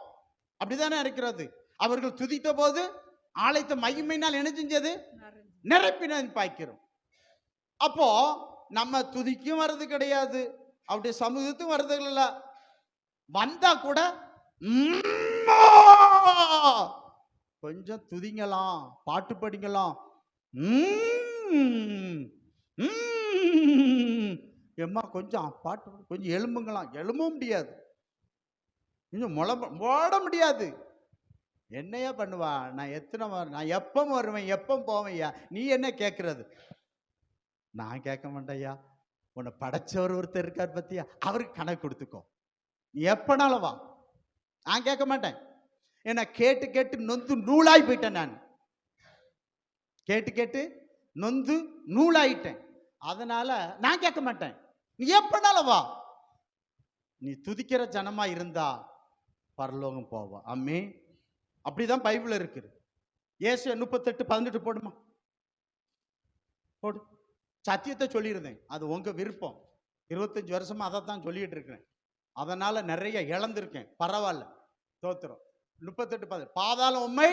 அப்படிதானே இருக்கிறது. அவர்கள் துதித்த போது ஆலயத்தை மகிமையினால் என்ன செஞ்சது? நிரப்பின பாய்க்கிறோம். அப்போ நம்ம துதிக்கும் வர்றது கிடையாது, அப்படி சமூகத்துக்கும் வர்றது இல்ல. வந்தா கூட கொஞ்சம் துதிங்கலாம், பாட்டு படிங்கலாம், எம்மா கொஞ்சம் பாட்டு கொஞ்சம் எலும்புங்களாம். எலும்ப முடியாது, கொஞ்சம் ஓட முடியாது. என்னையா பண்ணுவா? நான் நான் எப்போ வருவேன், எப்போ போவேன்யா? நீ என்ன கேட்கறது? நான் கேட்க மாட்டேயா. உன்னை படைச்சவர் ஒருத்தர் இருக்கார் பத்தியா, அவருக்கு கணக்கு கொடுத்துக்கோ. நீ எப்பனாலும் வா, நான் கேட்க மாட்டேன். ஏன்னா கேட்டு கேட்டு நொந்து நூலாய் போயிட்டேன். நான் கேட்டு கேட்டு நொந்து நூலாயிட்டேன். அதனால நான் கேட்க மாட்டேன். நீ எப்பனாலும் வா. நீ துதிக்கிற ஜனமா இருந்தா பரலோகம் போவா. அம்மே, அப்படிதான் பைபிள் இருக்குது. ஏசாயா 38:18 போடுமா. போடு. சத்தியத்தை சொல்லியிருந்தேன், அது உங்க விருப்பம். 25 வருஷமா அதைத்தான் சொல்லிட்டு இருக்கிறேன். அதனால நிறைய இழந்திருக்கேன். பரவாயில்ல, தோத்திரம். 38 பாதாளம் உண்மை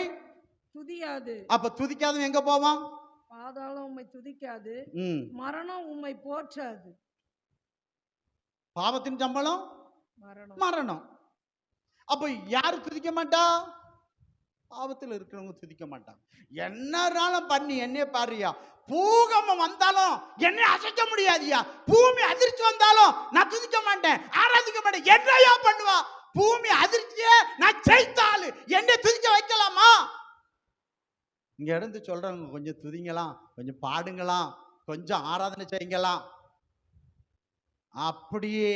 துதியாது. அப்ப துதிக்காதவன் எங்க போவான்? பாதாளம் உம்மை துதிக்காது, மரணம் உம்மை போற்றாது. பாவத்தின் சம்பளம் மரணம். மரணம். அப்ப யாரு துதிக்க மாட்டா? பாவத்தில் இருக்கிறவங்க துதிக்க மாட்டாங்க. என்னனாலும் பண்ணி என்னைய பாருயா, பூகம்பம் வந்தாலும் என்னை அசைக்க முடியாதியா, பூமி அதிர்ச்சி வந்தாலும் நான் துதிக்க மாட்டேன், ஆராதிக்க மாட்டேன். என்னையா பண்ணுவா? பூமி அதிர்ச்சியே நான் ஜெயித்தாலு என்னை துதிக்க வைக்கலாமா? இங்க இருந்து சொல்றவங்க கொஞ்சம் துதிங்களாம், கொஞ்சம் பாடுங்களாம், கொஞ்சம் ஆராதனை செய்யுங்களாம். அப்படியே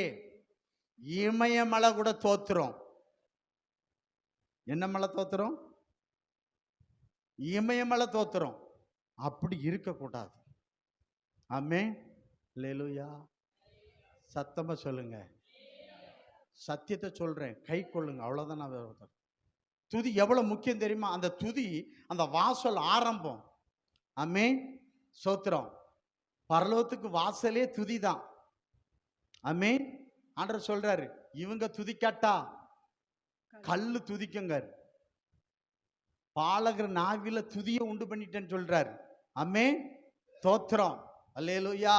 இமயமலை கூட தோத்துரும். என்ன மலை தோத்துரும்? இமயமலை தோத்துரும். அப்படி இருக்கக்கூடாது. ஆமென். அல்லேலூயா. சத்தமா சொல்லுங்க. சத்தியத்தை சொல்றேன், கை கொள்ளுங்க, அவ்வளவுதான். நான் துதி எவ்வளவு முக்கியம் தெரியுமா? அந்த துதி, அந்த வாசல் ஆரம்பம். ஆமென். சோத்திரம். பரலோகத்துக்கு வாசலே துதி தான். ஆமென். ஆண்டவர் சொல்றாரு, இவங்க துதிக்காட்டா கல்லு துதிக்குங்க. பாலகர் நாவில துதியை உண்டு பண்ணிட்டேன்னு சொல்றாரு. ஆமென். தோத்திரம். அல்லேலூயா.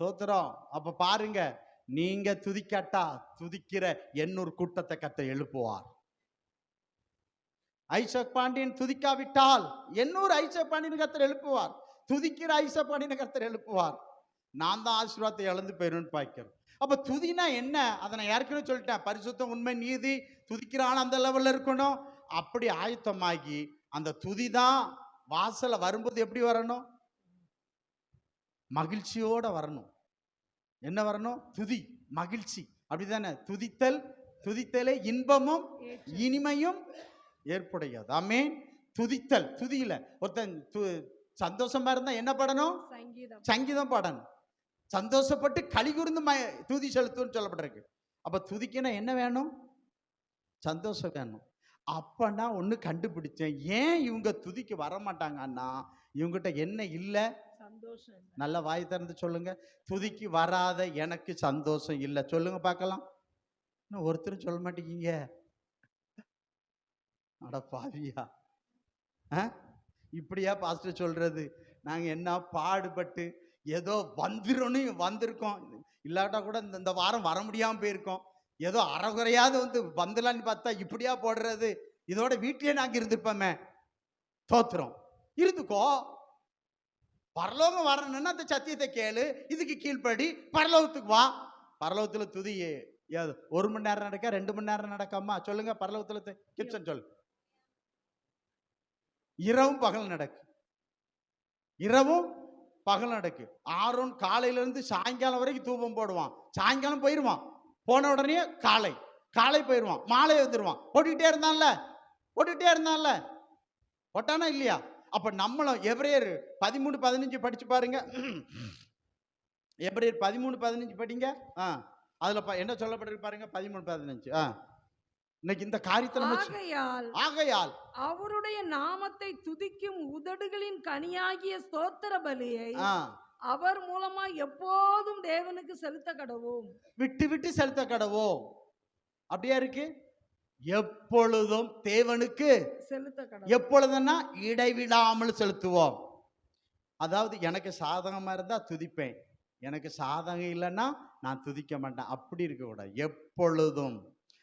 தோத்திரம். அப்ப பாருங்க, நீங்க துதிக்காட்டா துதிக்கிற 800 கூட்டத்தை கர்த்தர் எழுப்புவார். ஐசக் பாண்டியன் துதிக்காவிட்டால் 800 ஐசக் பாண்டியன் கர்த்தர் எழுப்புவார். துதிக்கிற ஐசக் பாண்டியன் கர்த்தர் எழுப்புவார். நான் தான் ஆசீர்வாதத்தை இழந்து போயிடுன்னு பார்க்கிறேன். அப்ப துதினா என்ன? அதை நான் ஏற்கனவே சொல்லிட்டேன். பரிசுத்தம், உண்மை, நீதி, துதிக்கிறான் அந்த லெவல்ல இருக்கணும். அப்படி ஆயத்தமாகி அந்த துதி தான் வாசல வரும்போது எப்படி வரணும்? மகிழ்ச்சியோட வரணும். என்ன வரணும்? துதி, மகிழ்ச்சி. அப்படிதானே? துதித்தல், துதித்தலே இன்பமும் இனிமையும் ஏற்புடையது. ஆமென். துதித்தல். துதியில ஒருத்தன் சந்தோஷமா இருந்தா என்ன பாடணும்? சங்கீதம் பாடணும். சந்தோஷப்பட்டு களி கூர்ந்து துதி செலுத்துன்னு சொல்லப்பட்டிருக்கு. அப்ப துதிக்கணும் என்ன வேணும்? சந்தோஷம் வேணும். அப்ப நான் ஒண்ணு கண்டுபிடிச்சேன், ஏன் இவங்க துதிக்கு வர மாட்டாங்கன்னா இவங்கிட்ட என்ன இல்ல? சந்தோஷம். நல்ல வாய் திறந்து சொல்லுங்க. துதிக்கு வராத எனக்கு சந்தோஷம் இல்ல. சொல்லுங்க பார்க்கலாம். இன்னும் ஒருத்தரும் சொல்ல மாட்டேங்க. அட பாவியா, இப்படியா பாஸ்டர் சொல்றது? நாங்க என்ன பாடுபட்டு ஏதோ வந்திருக்கோம். இல்லாட்டா கூட இந்த வாரம் வர முடியாம போயிருக்கோம். ஏதோ அறகுறையாவது வந்துலான்னு பார்த்தா இப்படியா போடுறது? இதோட வீட்டிலே நாங்க இருந்திருப்போமே. தோத்திரம். இருந்துக்கோ. பரலோகம் வரணும்னா அந்த சத்தியத்தை கேளு, இதுக்கு கீழ்படி, பரலோகத்துக்கு வா. பரலோகத்துல துதி 1 மணி நேரம் நடக்க, 2 மணி நேரம் நடக்காமா? சொல்லுங்க. பரலோகத்துல கிப்சன் சொல்லு. இரவும் பகல் நடக்கு. இரவும் பகல் நடக்கு. ஆரோன் காலையில இருந்து சாயங்காலம் வரைக்கும் தூபம் போடுவான். சாயங்காலம் போயிருவான். போன உடனே காலை போயிருவான். மாலை வந்துருவான். போட்டுக்கிட்டே இருந்தான்ல. போட்டானா இல்லையா? அப்ப நம்மளும் எபிரேயர் 13:15 படிச்சு பாருங்க. எபிரேயர் 13:15 படிங்க. அதுல என்ன சொல்லப்பட்டிருக்கு பாருங்க. 13:15. இன்னைக்கு இந்த காரியத்தை ஆகையால் அவருடைய நாமத்தை துதிக்கும் உதடுகளின் கனியாகிய ஸ்தோத்திர பலியை அவர் மூலமா எப்போதும் தேவனுக்கு செலுத்த கடவோம். விட்டு செலுத்த கடவோம். அப்படியே இருக்கு. எப்பொழுதும் தேவனுக்கு செலுத்த கடவோம். எப்பொழுதுன்னா இடைவிடாமல் செலுத்துவோம். அதாவது எனக்கு சாதகமா இருந்தா துதிப்பேன், எனக்கு சாதகம் இல்லைன்னா நான் துதிக்க மாட்டேன். அப்படி இருக்க கூடாது. எப்பொழுதும்.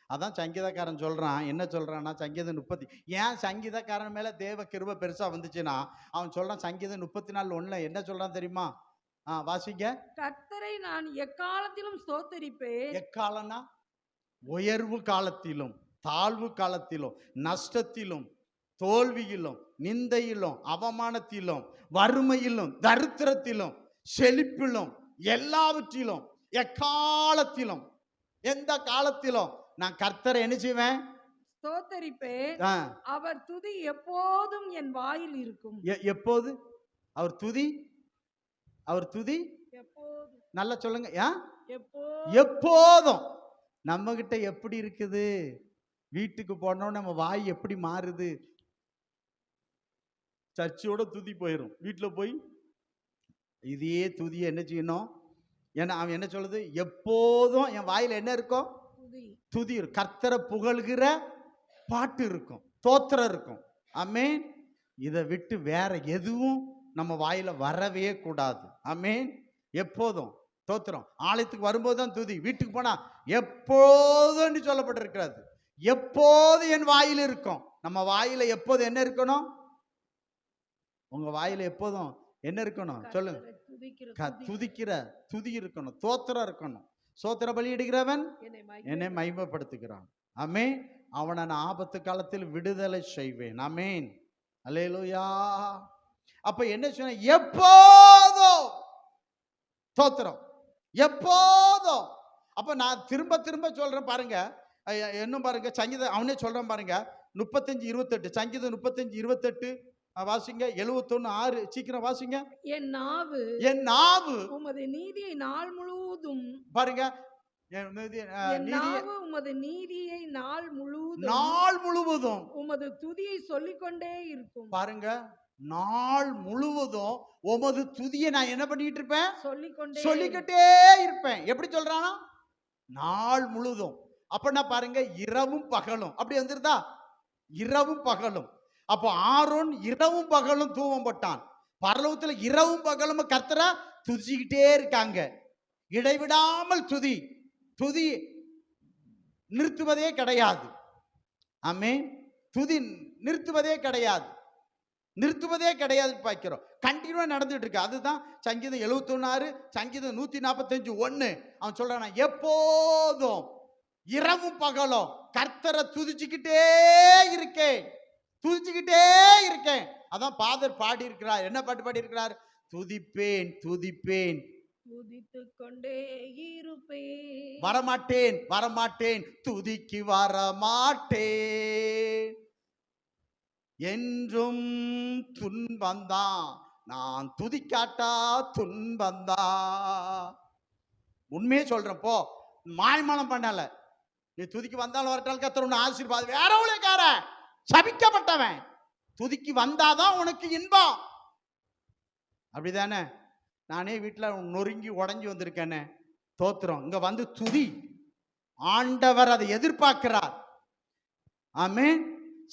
அதான் சங்கீதக்காரன் சொல்றான். என்ன சொல்றான்னா, சங்கீதம் 30. ஏன் சங்கீதக்காரன் மேல தேவ கிருபை பெருசா வந்துச்சுன்னா, அவன் சொல்றான் சங்கீதம் 34:1 என்ன சொல்றான் தெரியுமா? வாசிங்க. கர்த்தரை நான் எக்காலத்திலும் ஸ்தோத்திரிப்பேன். எக்காலம்னா உயர்வு காலத்திலும் தாழ்வு காலத்திலும் நஷ்டத்திலும் தோல்வியிலும் நிந்தையிலும் அவமானத்திலும் வறுமையிலும் தரித்திரத்திலும் செழிப்பிலும் எல்லாவற்றிலும் எக்காலத்திலும் எந்த காலத்திலும் நான் கர்த்தரை என்ன செய்வேன்? ஸ்தோத்திரிப்பேன். அவர் துதி எப்போதும் என் வாயில் இருக்கும். எப்போது? அவர் துதி எப்போதும். நல்லா சொல்லுங்க. எப்போதும். நம்ம கிட்ட எப்படி இருக்குது? வீட்டுக்கு போனோம் நம்ம வாய் எப்படி மாறுது? சர்ச்சோட துதி போயிரும். வீட்டுல போய் இதே துதியை என்ன செய்யணும்? ஏன்னா அவன் என்ன சொல்லுது? எப்போதும் என் வாயில என்ன இருக்கும்? துதி இருக்கும். கர்த்தரை புகழ்கிற பாட்டு இருக்கும், தோத்திரம் இருக்கும். ஆமென். இதை விட்டு வேற எதுவும் நம்ம வாயில வரவே கூடாது. ஆமென். எப்போதும் தோத்திரம். ஆலயத்துக்கு வரும்போது தான் துதி, வீட்டுக்கு போனா எப்போதும் சொல்லப்பட்டிருக்கிறது. எப்போது என் வாயில் இருக்கும். நம்ம வாயில எப்போது என்ன இருக்கணும்? உங்க வாயில எப்போதும் என்ன இருக்கணும்? சொல்லுங்க. துதிக்கிற துதி இருக்கணும், தோத்திரம் இருக்கணும். சோத்திர பலியிடுகிறவன் என்னை மகிமைப்படுத்துகிறான். ஆமென். அவனை நான் ஆபத்து காலத்தில் விடுதலை செய்வேன். ஆமென். அல்லேலூயா. அப்ப என்ன சொன்ன? எப்போதும் தோத்திரம், எப்போதும். அப்ப நான் திரும்ப திரும்ப சொல்றேன் பாருங்க. இன்னும் பாருங்க, சங்கீதம் அவனே சொல்றான் பாருங்க. 35:28 சங்கீதம் 35:28 வாசிங்க. 71:6 சீக்கிரம் வாசிங்க. என் நாவு உமது நீதியை நாள் முழுவதும் பாருங்க. உமது நீதியை நாள் முழுவதும் உமது துதியை சொல்லிக்கொண்டே இருக்கும். பாருங்க, நாள் முழுவதும் உமது துதியை நான் என்ன பண்ணிட்டு இருப்பேன்? சொல்லிக்கிட்டே இருப்பேன். எப்படி சொல்றானா? நாள் முழுவதும். அப்படின்னா பாருங்க, இரவும் பகலும். அப்படி வந்துருதா? இரவும் பகலும். அப்போ ஆரோன் இரவும் பகலும் தூவம் போட்டான். பரலோகத்துல இரவும் பகலும் கர்த்தரை துதிக்கிட்டே இருக்காங்க. இடைவிடாமல் துதி நிறுத்துவதே கிடையாது. ஆமென். துதி நிறுத்துவதே கிடையாது பார்க்கிறோம். கண்டினியூவா நடந்துட்டு இருக்கு. அதுதான் சங்கீதம் 71:6 சங்கீதம் 145:1 அவன் சொல்றான், எப்போதும் இரவும் பகலும் கர்த்தரை துதிச்சுக்கிட்டே இருக்கேன். அதான் பாதர் பாடி இருக்கிறார். என்ன பாட்டு பாடி இருக்கிறார்? துதிப்பேன் துதித்துக் கொண்டே இருப்பேன், வரமாட்டேன் துதிக்கு வரமாட்டேன், என்றும் துன்பந்தான் நான் துதிக்காட்டா துன்பந்தான். உண்மையே சொல்றேன். போ, மாய்மானம் பண்ணல. நீ துதிக்கு வந்தாலும் வரட்டால் கர்த்தர் உன்னை ஆசீர்வாதம். வேற ஊழியக்கார சபிக்கப்பட்டவன் துதிக்கு வந்தாதான் உனக்கு இன்பம். அப்படிதானே? நானே வீட்டில் நொறுங்கி உடஞ்சி வந்திருக்கேனே. தோத்திரம். இங்க வந்து துதி. ஆண்டவர் அதை எதிர்பார்க்கிறார். ஆமென்.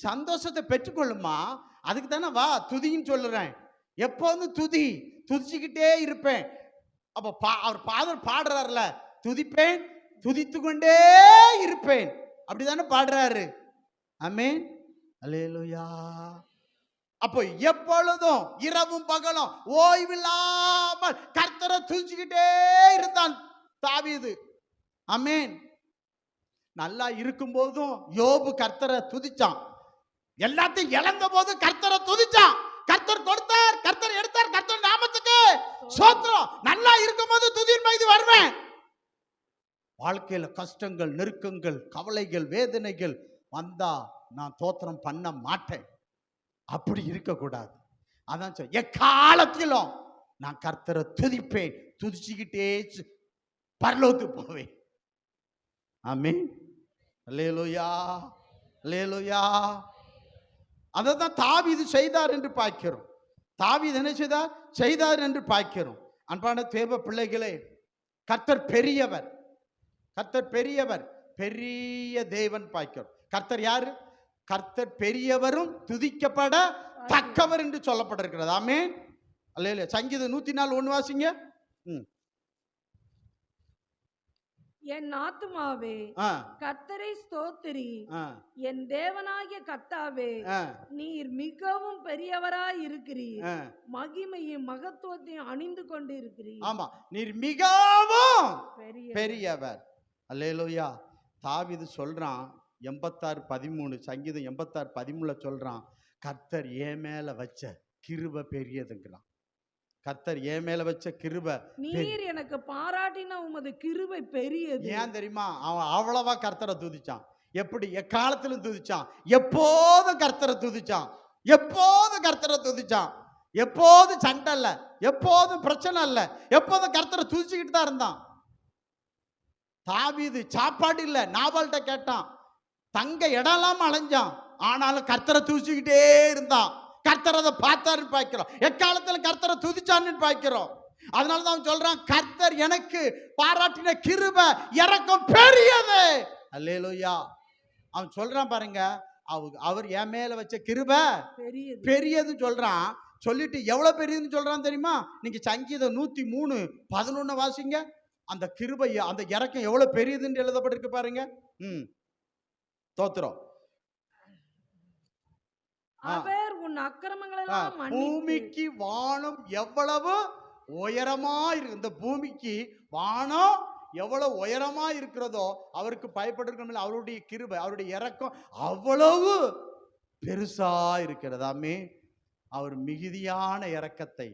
சந்தோஷத்தை பெற்றுக்கொள்ளுமா. அதுக்கு தானே வா துதின்னு சொல்லுறேன். எப்போதும் துதிச்சுக்கிட்டே இருப்பேன். அப்ப அவர் பாதர் பாடுறாருல, துதிப்பேன் துதித்து கொண்டே இருப்பேன். அப்படிதானே பாடுறாரு. ஆமென். அல்லேலூயா. அப்போ எப்பொழுதும் இரவும் பகலும் ஓய்வில்லாமல் கர்த்தரை துதிச்சுக்கிட்டே இருந்தான் தாவீது. ஆமென். நல்லா இருக்கும் போதும் யோபு கர்த்தரை துதிச்சான். எல்லாத்தையும் இழந்த போது கர்த்தரை துதிச்சான். கர்த்தர் கொடுத்தார், கர்த்தர் எடுத்தார், கர்த்தர் நாமத்துக்கு ஸ்தோத்திரம். நல்லா இருக்கும் போது துதியின் மீது வருவேன். வாழ்க்கையில கஷ்டங்கள், நெருக்கங்கள், கவலைகள், வேதனைகள் வந்தா நான் தோத்திரம் பண்ண மாட்டேன். அப்படி இருக்கக்கூடாது. அதான் எக்காலத்திலும் நான் கர்த்தரை துதிப்பேன். துதிச்சுக்கிட்டே பரலோகத்துக்கு போவேன். ஆமென். அல்லேலூயா, அல்லேலூயா. அதைதான் தாவீது செய்தார் என்று பார்க்கிறோம். தாவீது என்ன செய்தார் என்று பார்க்கிறோம். அன்பான தேவ பிள்ளைகளே, கர்த்தர் பெரியவர், பெரிய தேவன் பார்க்கிறோம். கர்த்தர் யாரு? கர்த்தர் பெரியவரும் துதிக்கப்பட தக்கவர் என்று சொல்லப்பட்டிருக்கிறது. ஆமென். அல்லேலூயா. சங்கீதம் 104:1 வாசிங்க. என் ஆத்துமாவே கர்த்தரை ஸ்தோத்திரி, என் தேவனாகிய கர்த்தாவே நீர் மிகவும் பெரியவராய் இருக்கிறீர், மகிமையும் மகத்துவத்தையும் அணிந்து கொண்டு இருக்கிறீர். ஆமா, நீர் மிகவும் பெரியவர். அல்லேலூயா. தாவீது சொல்றான் 86:13 சங்கீதம் 86:13 சொல்றான், கர்த்தர் என் மேல வச்ச கிருபை பெரியதுங்கிறான். கர்த்தர் என் மேல வச்ச கிருபை, நீர் எனக்கு பாராட்டின உமது கிருபை பெரியது. ஏன் தெரியுமா? அவன் அவ்வளவா கர்த்தரை துதிச்சான். எப்படி? எக்காலத்திலும் துதிச்சான். எப்போதும் கர்த்தரை துதிச்சான். எப்போதும் சண்டை இல்ல, எப்போதும் பிரச்சனை இல்ல, எப்போதும் கர்த்தரை துதிச்சுக்கிட்டு தான் இருந்தான். தாவீது சாப்பாடு இல்ல, நாபால்கிட்ட கேட்டான். தங்க இடம் இல்லாம அலைஞ்சான். ஆனாலும் கர்த்தரை துதிச்சுக்கிட்டே இருந்தான். கர்த்தர் அதை பார்த்தாருன்னு பார்க்கிறோம். எக்காலத்தில் கர்த்தரை துதிச்சான்னு பார்க்கிறோம். அதனாலதான் அவன் சொல்றான், கர்த்தர் எனக்கு பாராட்டின கிருபை இரக்கம் பெரியது. அல்லேலூயா. அவன் சொல்றான் பாருங்க, அவர் என் மேல வச்ச கிருபை பெரியதுன்னு சொல்றான். சொல்லிட்டு எவ்வளவு பெரியதுன்னு சொல்றான் தெரியுமா? நீங்க சங்கீதம் 103:11 வாசிங்க. அந்த கிருபை, அந்த இரக்கம் எவ்வளவு பெரியதுன்னு எழுதப்பட்டிருக்கு பாருங்க. தோத்திரம். அவர் உன் அக்கிரமங்களெல்லாம் பூமிக்கு வானம் எவ்வளவு உயரமா இருக்கு, இந்த பூமிக்கு வானம் எவ்வளவு உயரமா இருக்கிறதோ அவருக்கு பயப்படுறோம். அவருடைய கிருபை, அவருடைய இரக்கம் அவ்வளவு பெருசா இருக்கிறதாமே. அவர் மிகுதியான இரக்கத்தை,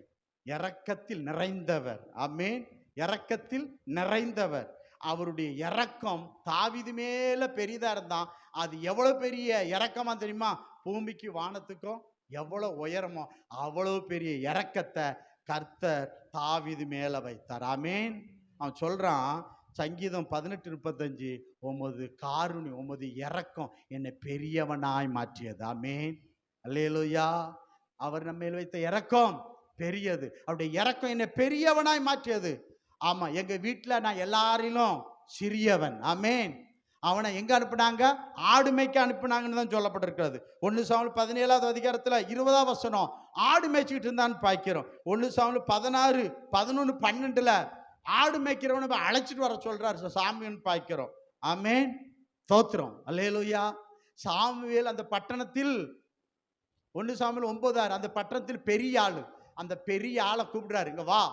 இரக்கத்தில் நிறைந்தவர். ஆமென். இரக்கத்தில் நிறைந்தவர். அவருடைய இரக்கம் தாவீது மேல பெரிதா இருந்தான். அது எவ்வளவு பெரிய இரக்கமா தெரியுமா? பூமிக்கு வானத்துக்கும் எவ்வளவு உயரமோ அவ்வளவு பெரிய இரக்கத்தை கர்த்தர் தாவீது மேல வைத்தார். ஆமென். அவன் சொல்றான், சங்கீதம் 18:35, உமது காருண்யம், உமது இரக்கம் என்னை பெரியவனாய் மாற்றியது. ஆமென். அல்லேலூயா. அவர் நம்ம மேல் வைத்த இரக்கம் பெரியது. அவருடைய இரக்கம் என்னை பெரியவனாய் மாற்றியது. ஆமா, எங்க வீட்டுல நான் எல்லாரிலும் சிறியவன். ஆமென். அவனை எங்க அனுப்புனாங்க? ஆடு மேய்க்க அனுப்புனாங்கன்னு தான் சொல்லப்பட்டிருக்கிறது. 1 சாமுவேல் 17ஆவது அதிகாரத்துல 20ஆம் வசனம், ஆடு மேய்ச்சிக்கிட்டு இருந்தான்னு பாய்க்கிறோம். 1 சாமுவேல் 16, 11, 12ல ஆடு மேய்க்கிறவனை அழைச்சிட்டு வர சொல்றாரு சாமின்னு பாய்க்கிறோம். ஆமென். ஸ்தோத்திரம். அல்லேலூயா. சாமுவேல் அந்த பட்டணத்தில் 1 சாமுவேல் 9:6 அந்த பட்டணத்தில் பெரிய ஆளு, அந்த பெரிய ஆளை கூப்பிடுறாரு, இங்க வா.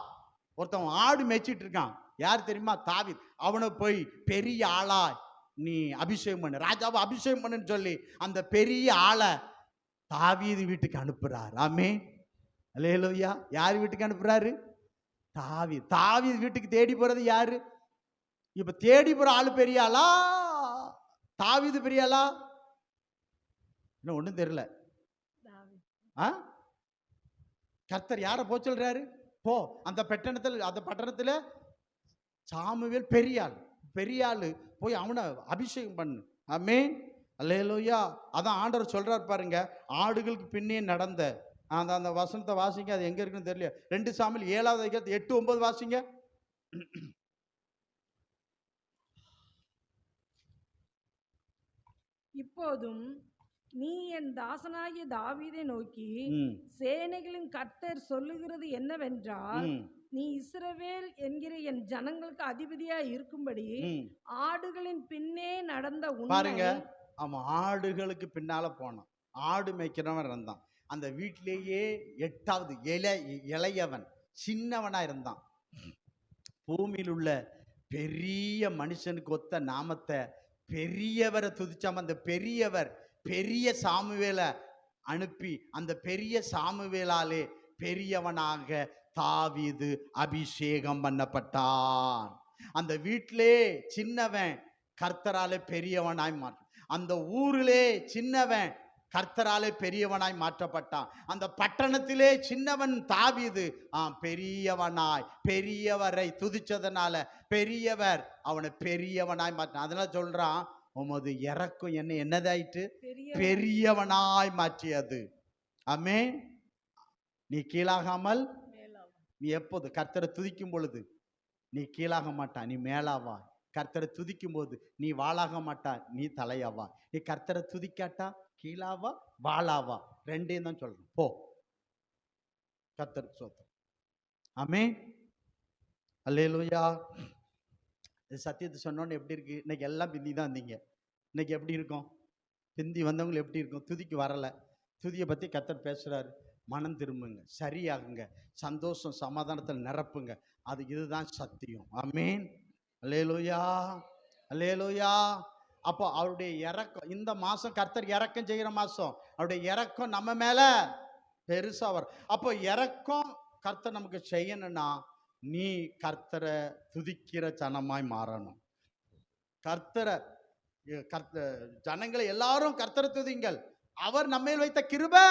ஒருத்தன் ஆடு மேய்ச்சிட்டு இருக்கான். யார் தெரியுமா? தாவீது. அவனை போய் பெரிய ஆளா நீ அபிஷேகம் பண்ணு, ராஜாவை அபிஷேகம் பண்ணுன்னு சொல்லி அந்த பெரிய ஆளை தாவீது வீட்டுக்கு அனுப்புறாரு. ஆமென். அல்லேலூயா. யார் வீட்டுக்கு அனுப்புறாரு? தாவீது. தாவீது வீட்டுக்கு தேடி போறது யாரு? இப்ப தேடி போற ஆளு பெரிய ஆளா, தாவீது பெரிய ஆளா? இன்னும் ஒண்ணும் தெரியல. கர்த்தர் யார போ சொல்றாரு? போ அந்த பட்டணத்துல சாமுவேல் பெரிய ஆள், பெரிய ஆளு, போய் அவனை அபிஷேகம் பண்ணு. ஆமென். அல்லேலூயா. அதான் ஆண்டவர் சொல்றாரு பாருங்க, ஆடுகளுக்கு பின்னே நடந்த அந்த வசனத்தை வாசிங்க. அது எங்க இருக்குன்னு தெரியல. 2 சாமுவேல் 7ஆவது அதிகாரத்து 8, 9 வாசிங்க. இப்போதும் நீ என் தாசனாகிய தாவீதை நோக்கி, சேனைகளின் கர்த்தர் சொல்லுகிறது என்னவென்றால், நீ இஸ்ரவேல் என்கிற என் ஜனங்களுக்கு அதிபதியா இருக்கும்படி ஆடுகளின் பின்னே நடந்த பாருங்க. அவன் ஆடுகளுக்கு பின்னால போனான். ஆடு மேய்க்கிறவன் இருந்தான். அந்த வீட்டிலேயே 8வது இளையவன், சின்னவனா இருந்தான். பூமியில் உள்ள பெரிய மனுஷனுக்கு ஒத்த நாமத்தை, பெரியவரை துதிச்சாம அந்த பெரியவர் பெரிய சாமுவேலை அனுப்பி அந்த பெரிய சாமுவேலாலே பெரியவனாக தாவீது அபிஷேகம் பண்ணப்பட்டான். அந்த வீட்டிலே சின்னவன் கர்த்தராலே பெரியவனாய் மாற்ற, அந்த ஊரிலே சின்னவன் கர்த்தராலே பெரியவனாய் மாற்றப்பட்டான். அந்த பட்டணத்திலே சின்னவன் தாவீது பெரியவனாய், பெரியவரை துதிச்சதனால பெரியவர் அவனை பெரியவனாய் மாற்றான். அதனால சொல்றான், உமது இரக்கம் என்ன என்னதாயிட்டு? பெரியவனாய் மாற்றியது. ஆமென். நீ கீழாகாமல், நீ எப்போது கர்த்தரை துதிக்கும் பொழுது நீ கீழாக மாட்டா, நீ மேலாவா. கர்த்தரை துதிக்கும் போது நீ வாளாக மாட்டா, நீ தலையாவா. நீ கர்த்தரை துதிக்காட்டா கீழாவா வாளாவா, ரெண்டையும் தான் சொல்றேன். போ, கர்த்தருக்கு ஸ்தோத்திரம். ஆமென். அல்லேலூயா. சத்தியத்தை சொன்னோன்னு எப்படி இருக்கு? இன்னைக்கு எல்லாம் பிந்தி தான் இருந்தீங்க. இன்னைக்கு எப்படி இருக்கும்? பிந்தி வந்தவங்களுக்கு எப்படி இருக்கும்? துதிக்கு வரல. துதியை பற்றி கர்த்தர் பேசுறாரு. மனம் திரும்புங்க, சரியாகுங்க, சந்தோஷம் சமாதானத்தில் நிரப்புங்க. இதுதான் சத்தியம். ஆமென். அல்லேலூயா. அல்லேலூயா. அப்போ அவருடைய இரக்கம், இந்த மாசம் கர்த்தர் இரக்கம் செய்கிற மாசம், அவருடைய இரக்கம் நம்ம மேல பெருசா வரும். அப்போ இரக்கம் கர்த்தர் நமக்கு செய்யணும்னா நீ கர்த்தரை துதிக்கிற ஜனமாய் மாறணும். ஜனங்களை எல்லாரும் கர்த்தரை துதிங்கள், அவர் நம்மேல் வைத்த கிருபை.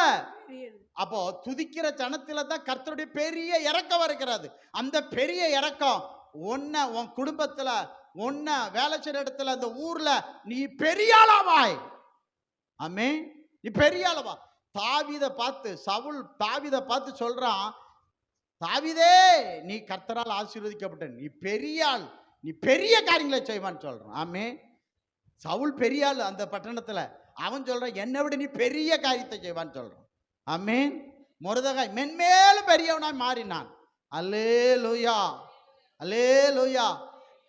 அப்போ துதிக்கிற ஜனத்தில தான் கர்த்தருடைய பெரிய இரக்கம் இருக்கிறது. அந்த பெரிய இரக்கம் உன்னை, உன் குடும்பத்துல, உன்னை வேலை செய்யற இடத்துல, அந்த ஊர்ல நீ பெரிய ஆளாவாய். ஆமென். நீ பெரிய ஆளவா. தாவீதை பார்த்து சவுல் தாவீதை பார்த்து சொல்றான், தாவீதே நீ கர்த்தரால் ஆசீர்வதிக்கப்பட்ட, நீ பெரிய ஆள், நீ பெரிய காரியங்களை செய்வான்னு சொல்றான். ஆமே, சவுல் பெரிய ஆள் அந்த பட்டணத்துல, அவன் சொல்றான் என்னை விட நீ பெரிய காரியத்தை செய்வான்னு சொல்றான். ஆமென். மொர்தெகாய் மென்மேலும் பெரியவனாய் மாறினான். அல்லேலூயா, அல்லேலூயா.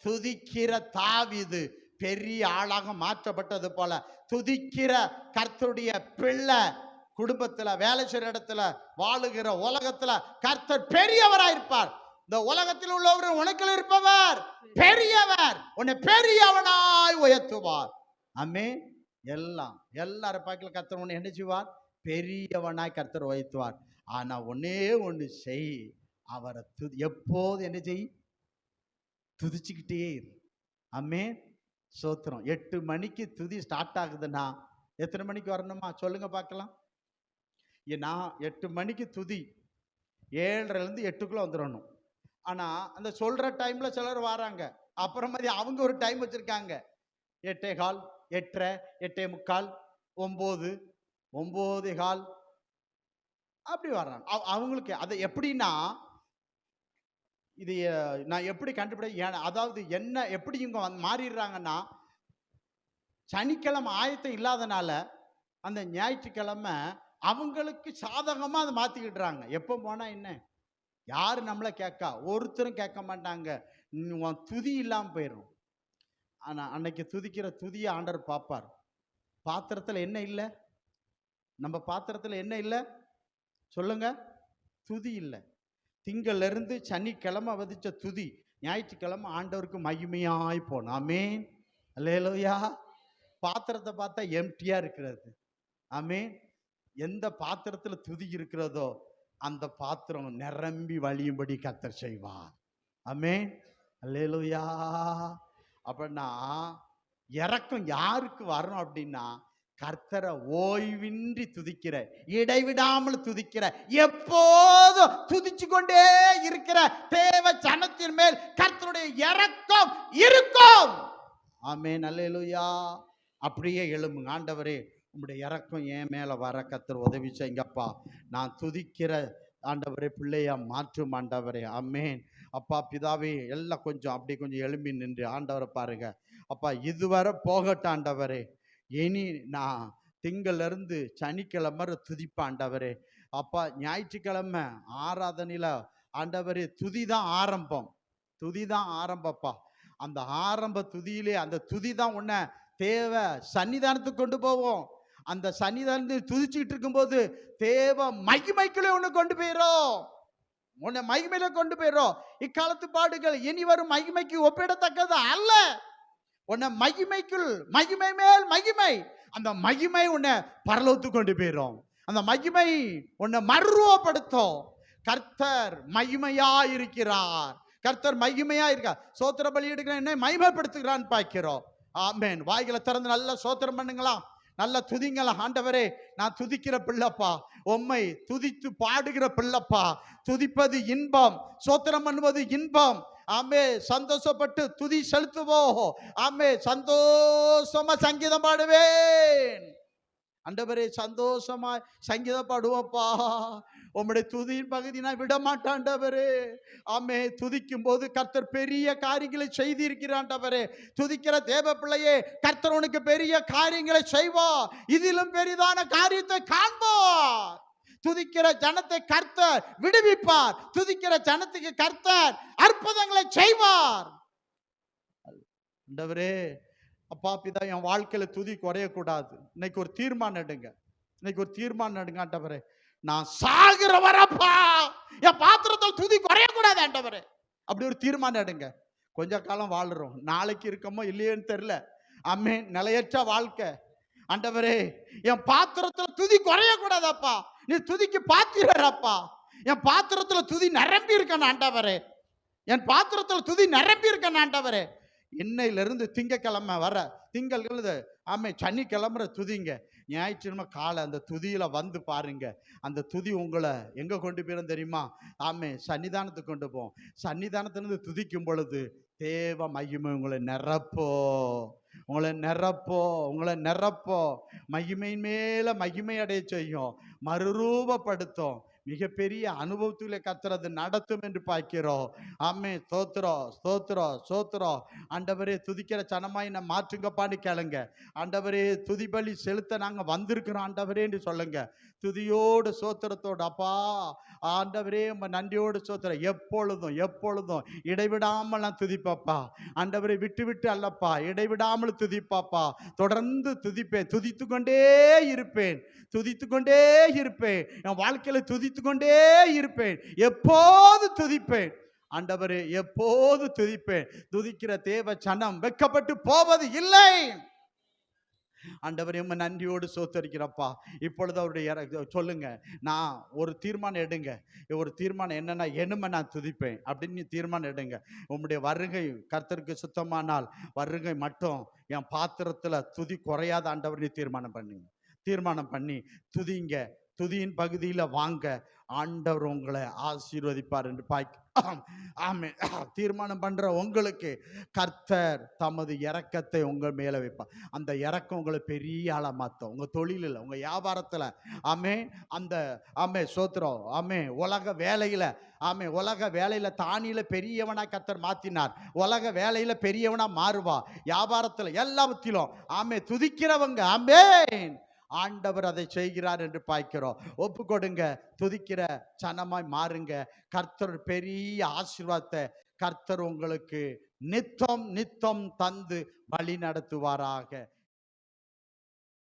துதிக்கிற தாவீது பெரிய ஆளாக மாற்றப்பட்டது போல, துதிக்கிற கர்த்தருடைய பிள்ளை குடும்பத்துல, வேலை செய்கிற இடத்துல, வாழுகிற உலகத்துல கர்த்தர் பெரியவராயிருப்பார். இந்த உலகத்தில் உள்ளவர் உனக்குள் இருப்பவர் பெரியவர், உன்னை பெரியவனாய் உயர்த்துவார். ஆமென். எல்லாரும் பார்க்கல, கர்த்தர் உன்னை என்ன செய்வார்? பெரியவனாய் கர்த்தர் உயர்த்துவார். ஆனா ஒன்னே ஒன்று செய், அவரை எப்போது என்ன செய்? துதிச்சுக்கிட்டே இரு. ஆமென். சோத்திரம். 8 மணிக்கு துதி ஸ்டார்ட் ஆகுதுன்னா எத்தனை மணிக்கு வரணுமா சொல்லுங்க பார்க்கலாம். நான் 8 மணிக்கு துதி, 7:30 8க்குள்ள வந்துடணும். ஆனா அந்த சொல்ற டைம்ல சிலர் வராங்க, அப்புறமா அவங்க ஒரு டைம் வச்சிருக்காங்க, 8:15, 8:30, 8:45, 9, 9:15 அப்படி வர்றாங்க. அவங்களுக்கு அது எப்படின்னா, இது நான் எப்படி கண்டுபிடி, அதாவது என்ன எப்படி இவங்க மாறிடுறாங்கன்னா, சனிக்கிழமை ஆயத்தம் இல்லாதனால அந்த ஞாயிற்றுக்கிழமை அவங்களுக்கு சாதகமா அதை மாத்திக்கிடுறாங்க. எப்போ போனா என்ன, யாரு நம்மளை கேட்கா? ஒருத்தரும் கேட்க மாட்டாங்க. துதி இல்லாம போயிடும். ஆனா அன்னைக்கு துதிக்கிற துதியை ஆண்டவர் பார்ப்பார். பாத்திரத்துல என்ன இல்லை? நம்ம பாத்திரத்துல என்ன இல்லை சொல்லுங்க? துதி இல்லை. திங்கள்ல இருந்து சனிக்கிழமை வதிச்ச துதி ஞாயிற்றுக்கிழமை ஆண்டவருக்கு மகிமையாய் போனோம். ஆமென். அல்லேலூயா. பாத்திரத்தை பார்த்தா எம்டியா இருக்கிறது. ஆமென். எந்த பாத்திரத்துல துதி இருக்கிறதோ அந்த பாத்திரம் நிரம்பி வழியும்படி கர்த்தர் செய்வார். ஆமென். அல்லேலூயா. அப்படின்னா இரக்கம் யாருக்கு வரணும் அப்படின்னா, கர்த்தரை ஓய்வின்றி துதிக்கிற, இடைவிடாமல் துதிக்கிற, எப்போதும் துதிச்சு கொண்டே இருக்கிற தேவ ஜனத்தின் மேல் கர்த்தருடைய இரக்கம் இருக்கும். ஆமென். அல்லேலூயா. அப்படியே எழும்புங்க. ஆண்டவரே உம்முடைய இரக்கம் என் மேல வர கர்த்தர் உதவி செய்யுங்கப்பா. நான் துதிக்கிற ஆண்டவரே பிள்ளையா மாற்றும் ஆண்டவரே. ஆமென். அப்பா பிதாவே, எல்லாம் கொஞ்சம் அப்படி கொஞ்சம் எழும்பி நின்று ஆண்டவரை பாருங்க. அப்பா இதுவரை போகட்டும் ஆண்டவரே, இனி நான் திங்கள்ல இருந்து சனிக்கிழமை துதிப்ப ஆண்டவரே. அப்பா ஞாயிற்றுக்கிழமை ஆராதனையில ஆண்டவரே துதிதான் ஆரம்பம், துதிதான் ஆரம்பப்பா. அந்த ஆரம்ப துதியிலே அந்த துதி தான் உன்னை தேவ சன்னிதானத்துக்கு கொண்டு போவோம். அந்த சன்னிதானத்தில் துதிச்சுட்டு இருக்கும்போது தேவ மகிமைக்குள்ளே உன்னை கொண்டு போயிரும், உன்னை மகிமையில கொண்டு போயிரும். இக்காலத்து பாடுகள் இனி வரும் மகிமைக்கு ஒப்பிடத்தக்கது அல்ல. உன்னை மகிமைக்குள், மகிமை மேல் மகிமை, அந்த மகிமை உன்னை பரலோகத்துக்கு கொண்டு போயிரும். அந்த மகிமை உன்னை மறுரூபப்படுத்தும். கர்த்தர் மகிமையா இருக்கிறார், கர்த்தர் மகிமையா இருக்கார். சோத்திர பலி எடுக்கிற என்ன மகிமைப்படுத்துகிறான்னு பார்க்கிறோம். ஆமென். வாய்களை திறந்து நல்லா சோத்திரம் பண்ணுங்களா, நல்லா துதிங்களா. ஆண்டவரே நான் துதிக்கிற பிள்ளைப்பா, உம்மை துதித்து பாடுகிற பிள்ளைப்பா. துதிப்பது இன்பம், சோத்திரம் பண்ணுவது இன்பம். ஆமே, சந்தோஷப்பட்டு துதி செலுத்துவோம். ஆமே, சந்தோஷமா சங்கீதம் பாடுவேன். ஆண்டவரே சந்தோஷமா சங்கீதம் பாடுவோப்பா. உம்முடைய துதியின் பகுதி நான் விட மாட்டாண்டவரே. ஆமே, துதிக்கும் போது கர்த்தர் பெரிய காரியங்களை செய்திருக்கிறாண்டவரே. துதிக்கிற தேவ பிள்ளையே, கர்த்தர் உனக்கு பெரிய காரியங்களை செய்வா, இதிலும் பெரிதான காரியத்தை காண்பார். துதிக்கிற ஜனத்தை கர்த்தர் விடுவிப்பார், துதிக்கிற ஜனத்துக்கு கர்த்தர் அற்புதங்களை செய்வார். ஆண்டவரே அப்பா பிதா, என் வாழ்க்கையில துதி குறையக்கூடாது. இன்னைக்கு ஒரு தீர்மானம் எடுங்க, இன்னைக்கு ஒரு தீர்மானம் எடுங்க. ஆண்டவரே நான் சாகிற வரப்பா என் பாத்திரத்தில் துதி குறையக்கூடாது ஆண்டவரே. அப்படி ஒரு தீர்மானம் எடுங்க. கொஞ்ச காலம் வாழ்றோம், நாளைக்கு இருக்கமோ இல்லையேன்னு தெரியல. ஆமென். நிலையற்ற வாழ்க்கை. ஆண்டவரே என் பாத்திரத்துல துதி குறையக்கூடாதப்பா. நீ துதிக்கு பாத்திரப்பா. என் பாத்திரத்துல துதி நிரம்பி இருக்கணும் ஆண்டவரே. என் பாத்திரத்துல துதி நிரம்பி இருக்கணும் ஆண்டவரே. இன்னையிலிருந்து திங்கக்கிழமை வர திங்கள் ஆமே சனிக்கிழமை துதிங்க. ஞாயிற்றுக்கிழமை காலை அந்த துதியில வந்து பாருங்க. அந்த துதி உங்களை எங்க கொண்டு போயிடும் தெரியுமா? ஆமே, சன்னிதானத்துக்கு கொண்டு போவோம். சன்னிதானத்திலிருந்து துதிக்கும் பொழுது தேவ மகிமை உங்களை நிரப்போ, உங்களை நிரப்போ, உங்களை நிரப்போ. மகிமையின் மேல மகிமை அடைய செய்யும், மறுரூபப்படுத்தும். மிகப்பெரிய அனுபவத்துல கர்த்தர் நடத்தும் என்று பார்க்கிறோம். ஆமென். ஸ்தோத்திரம், ஸ்தோத்திரம், ஸ்தோத்திரம். ஆண்டவரே, துதிக்கிற சனமாய் என்ன மாற்றுங்கப்பான்னு கேளுங்க. ஆண்டவரே, துதி பலி செலுத்த நாங்க வந்திருக்கிறோம் ஆண்டவரே என்று சொல்லுங்க. துதியோடு சோத்திரத்தோடு, அப்பா ஆண்டவரே உங்க நன்றியோடு சோத்திரம். எப்பொழுதும் எப்பொழுதும் இடைவிடாமல் நான் துதிப்பாப்பா. ஆண்டவரை விட்டு விட்டு அல்லப்பா, இடைவிடாமல் துதிப்பாப்பா. தொடர்ந்து துதிப்பேன், துதித்து கொண்டே இருப்பேன், துதித்து கொண்டே இருப்பேன். என் வாழ்க்கையில துதித்து கொண்டே இருப்பேன், எப்போது துதிப்பேன் ஆண்டவரே, எப்போது துதிப்பேன். துதிக்கிற தேவ சனம் வெட்கப்பட்டு போவது இல்லை. ஆண்டவரே, நன்றியோடு சோத்தரிக்கிறப்பா. இப்பொழுது அவருடைய சொல்லுங்க, நான் ஒரு தீர்மானம் எடுங்க. ஒரு தீர்மானம் என்னன்னா, என்னமே நான் துதிப்பேன் அப்படின்னு தீர்மானம் எடுங்க. உம்முடைய வருகை கர்த்தருக்கு சுத்தமானால் வருகை மட்டும் என் பாத்திரத்துல துதி குறையாத ஆண்டவர் நீ தீர்மானம் பண்ணுங்க. தீர்மானம் பண்ணி துதிங்க. துதியின் பகுதியில வாங்க, ஆண்டவர் உங்களை ஆசீர்வதிப்பார் என்று ஆமென். தீர்மானம் பண்ற உங்களுக்கு கர்த்தர் தமது இரக்கத்தை உங்கள் மேல வைப்பார். அந்த இரக்கம் உங்களை பெரிய ஆளா மாத்தும். உங்க தொழிலில், உங்க வியாபாரத்துல, ஆமென். அந்த ஆமென் சோத்திரம், ஆமென். உலக வேலையில, ஆமென், உலக வேலையில தானியில பெரியவனா கர்த்தர் மாத்தினார். உலக வேலையில பெரியவனா மாறுவா. வியாபாரத்துல எல்லாவற்றிலும் ஆமென் துதிக்கிறவங்க, ஆமென், ஆண்டவர் அதை செய்கிறார் என்று பார்க்கிறோம். ஒப்பு கொடுங்க, துதிக்கிற சனமாய் மாறுங்க. கர்த்தர் பெரிய ஆசீர்வாதத்தை கர்த்தர் உங்களுக்கு நித்தம் நித்தம் தந்து வழி நடத்துவாராக.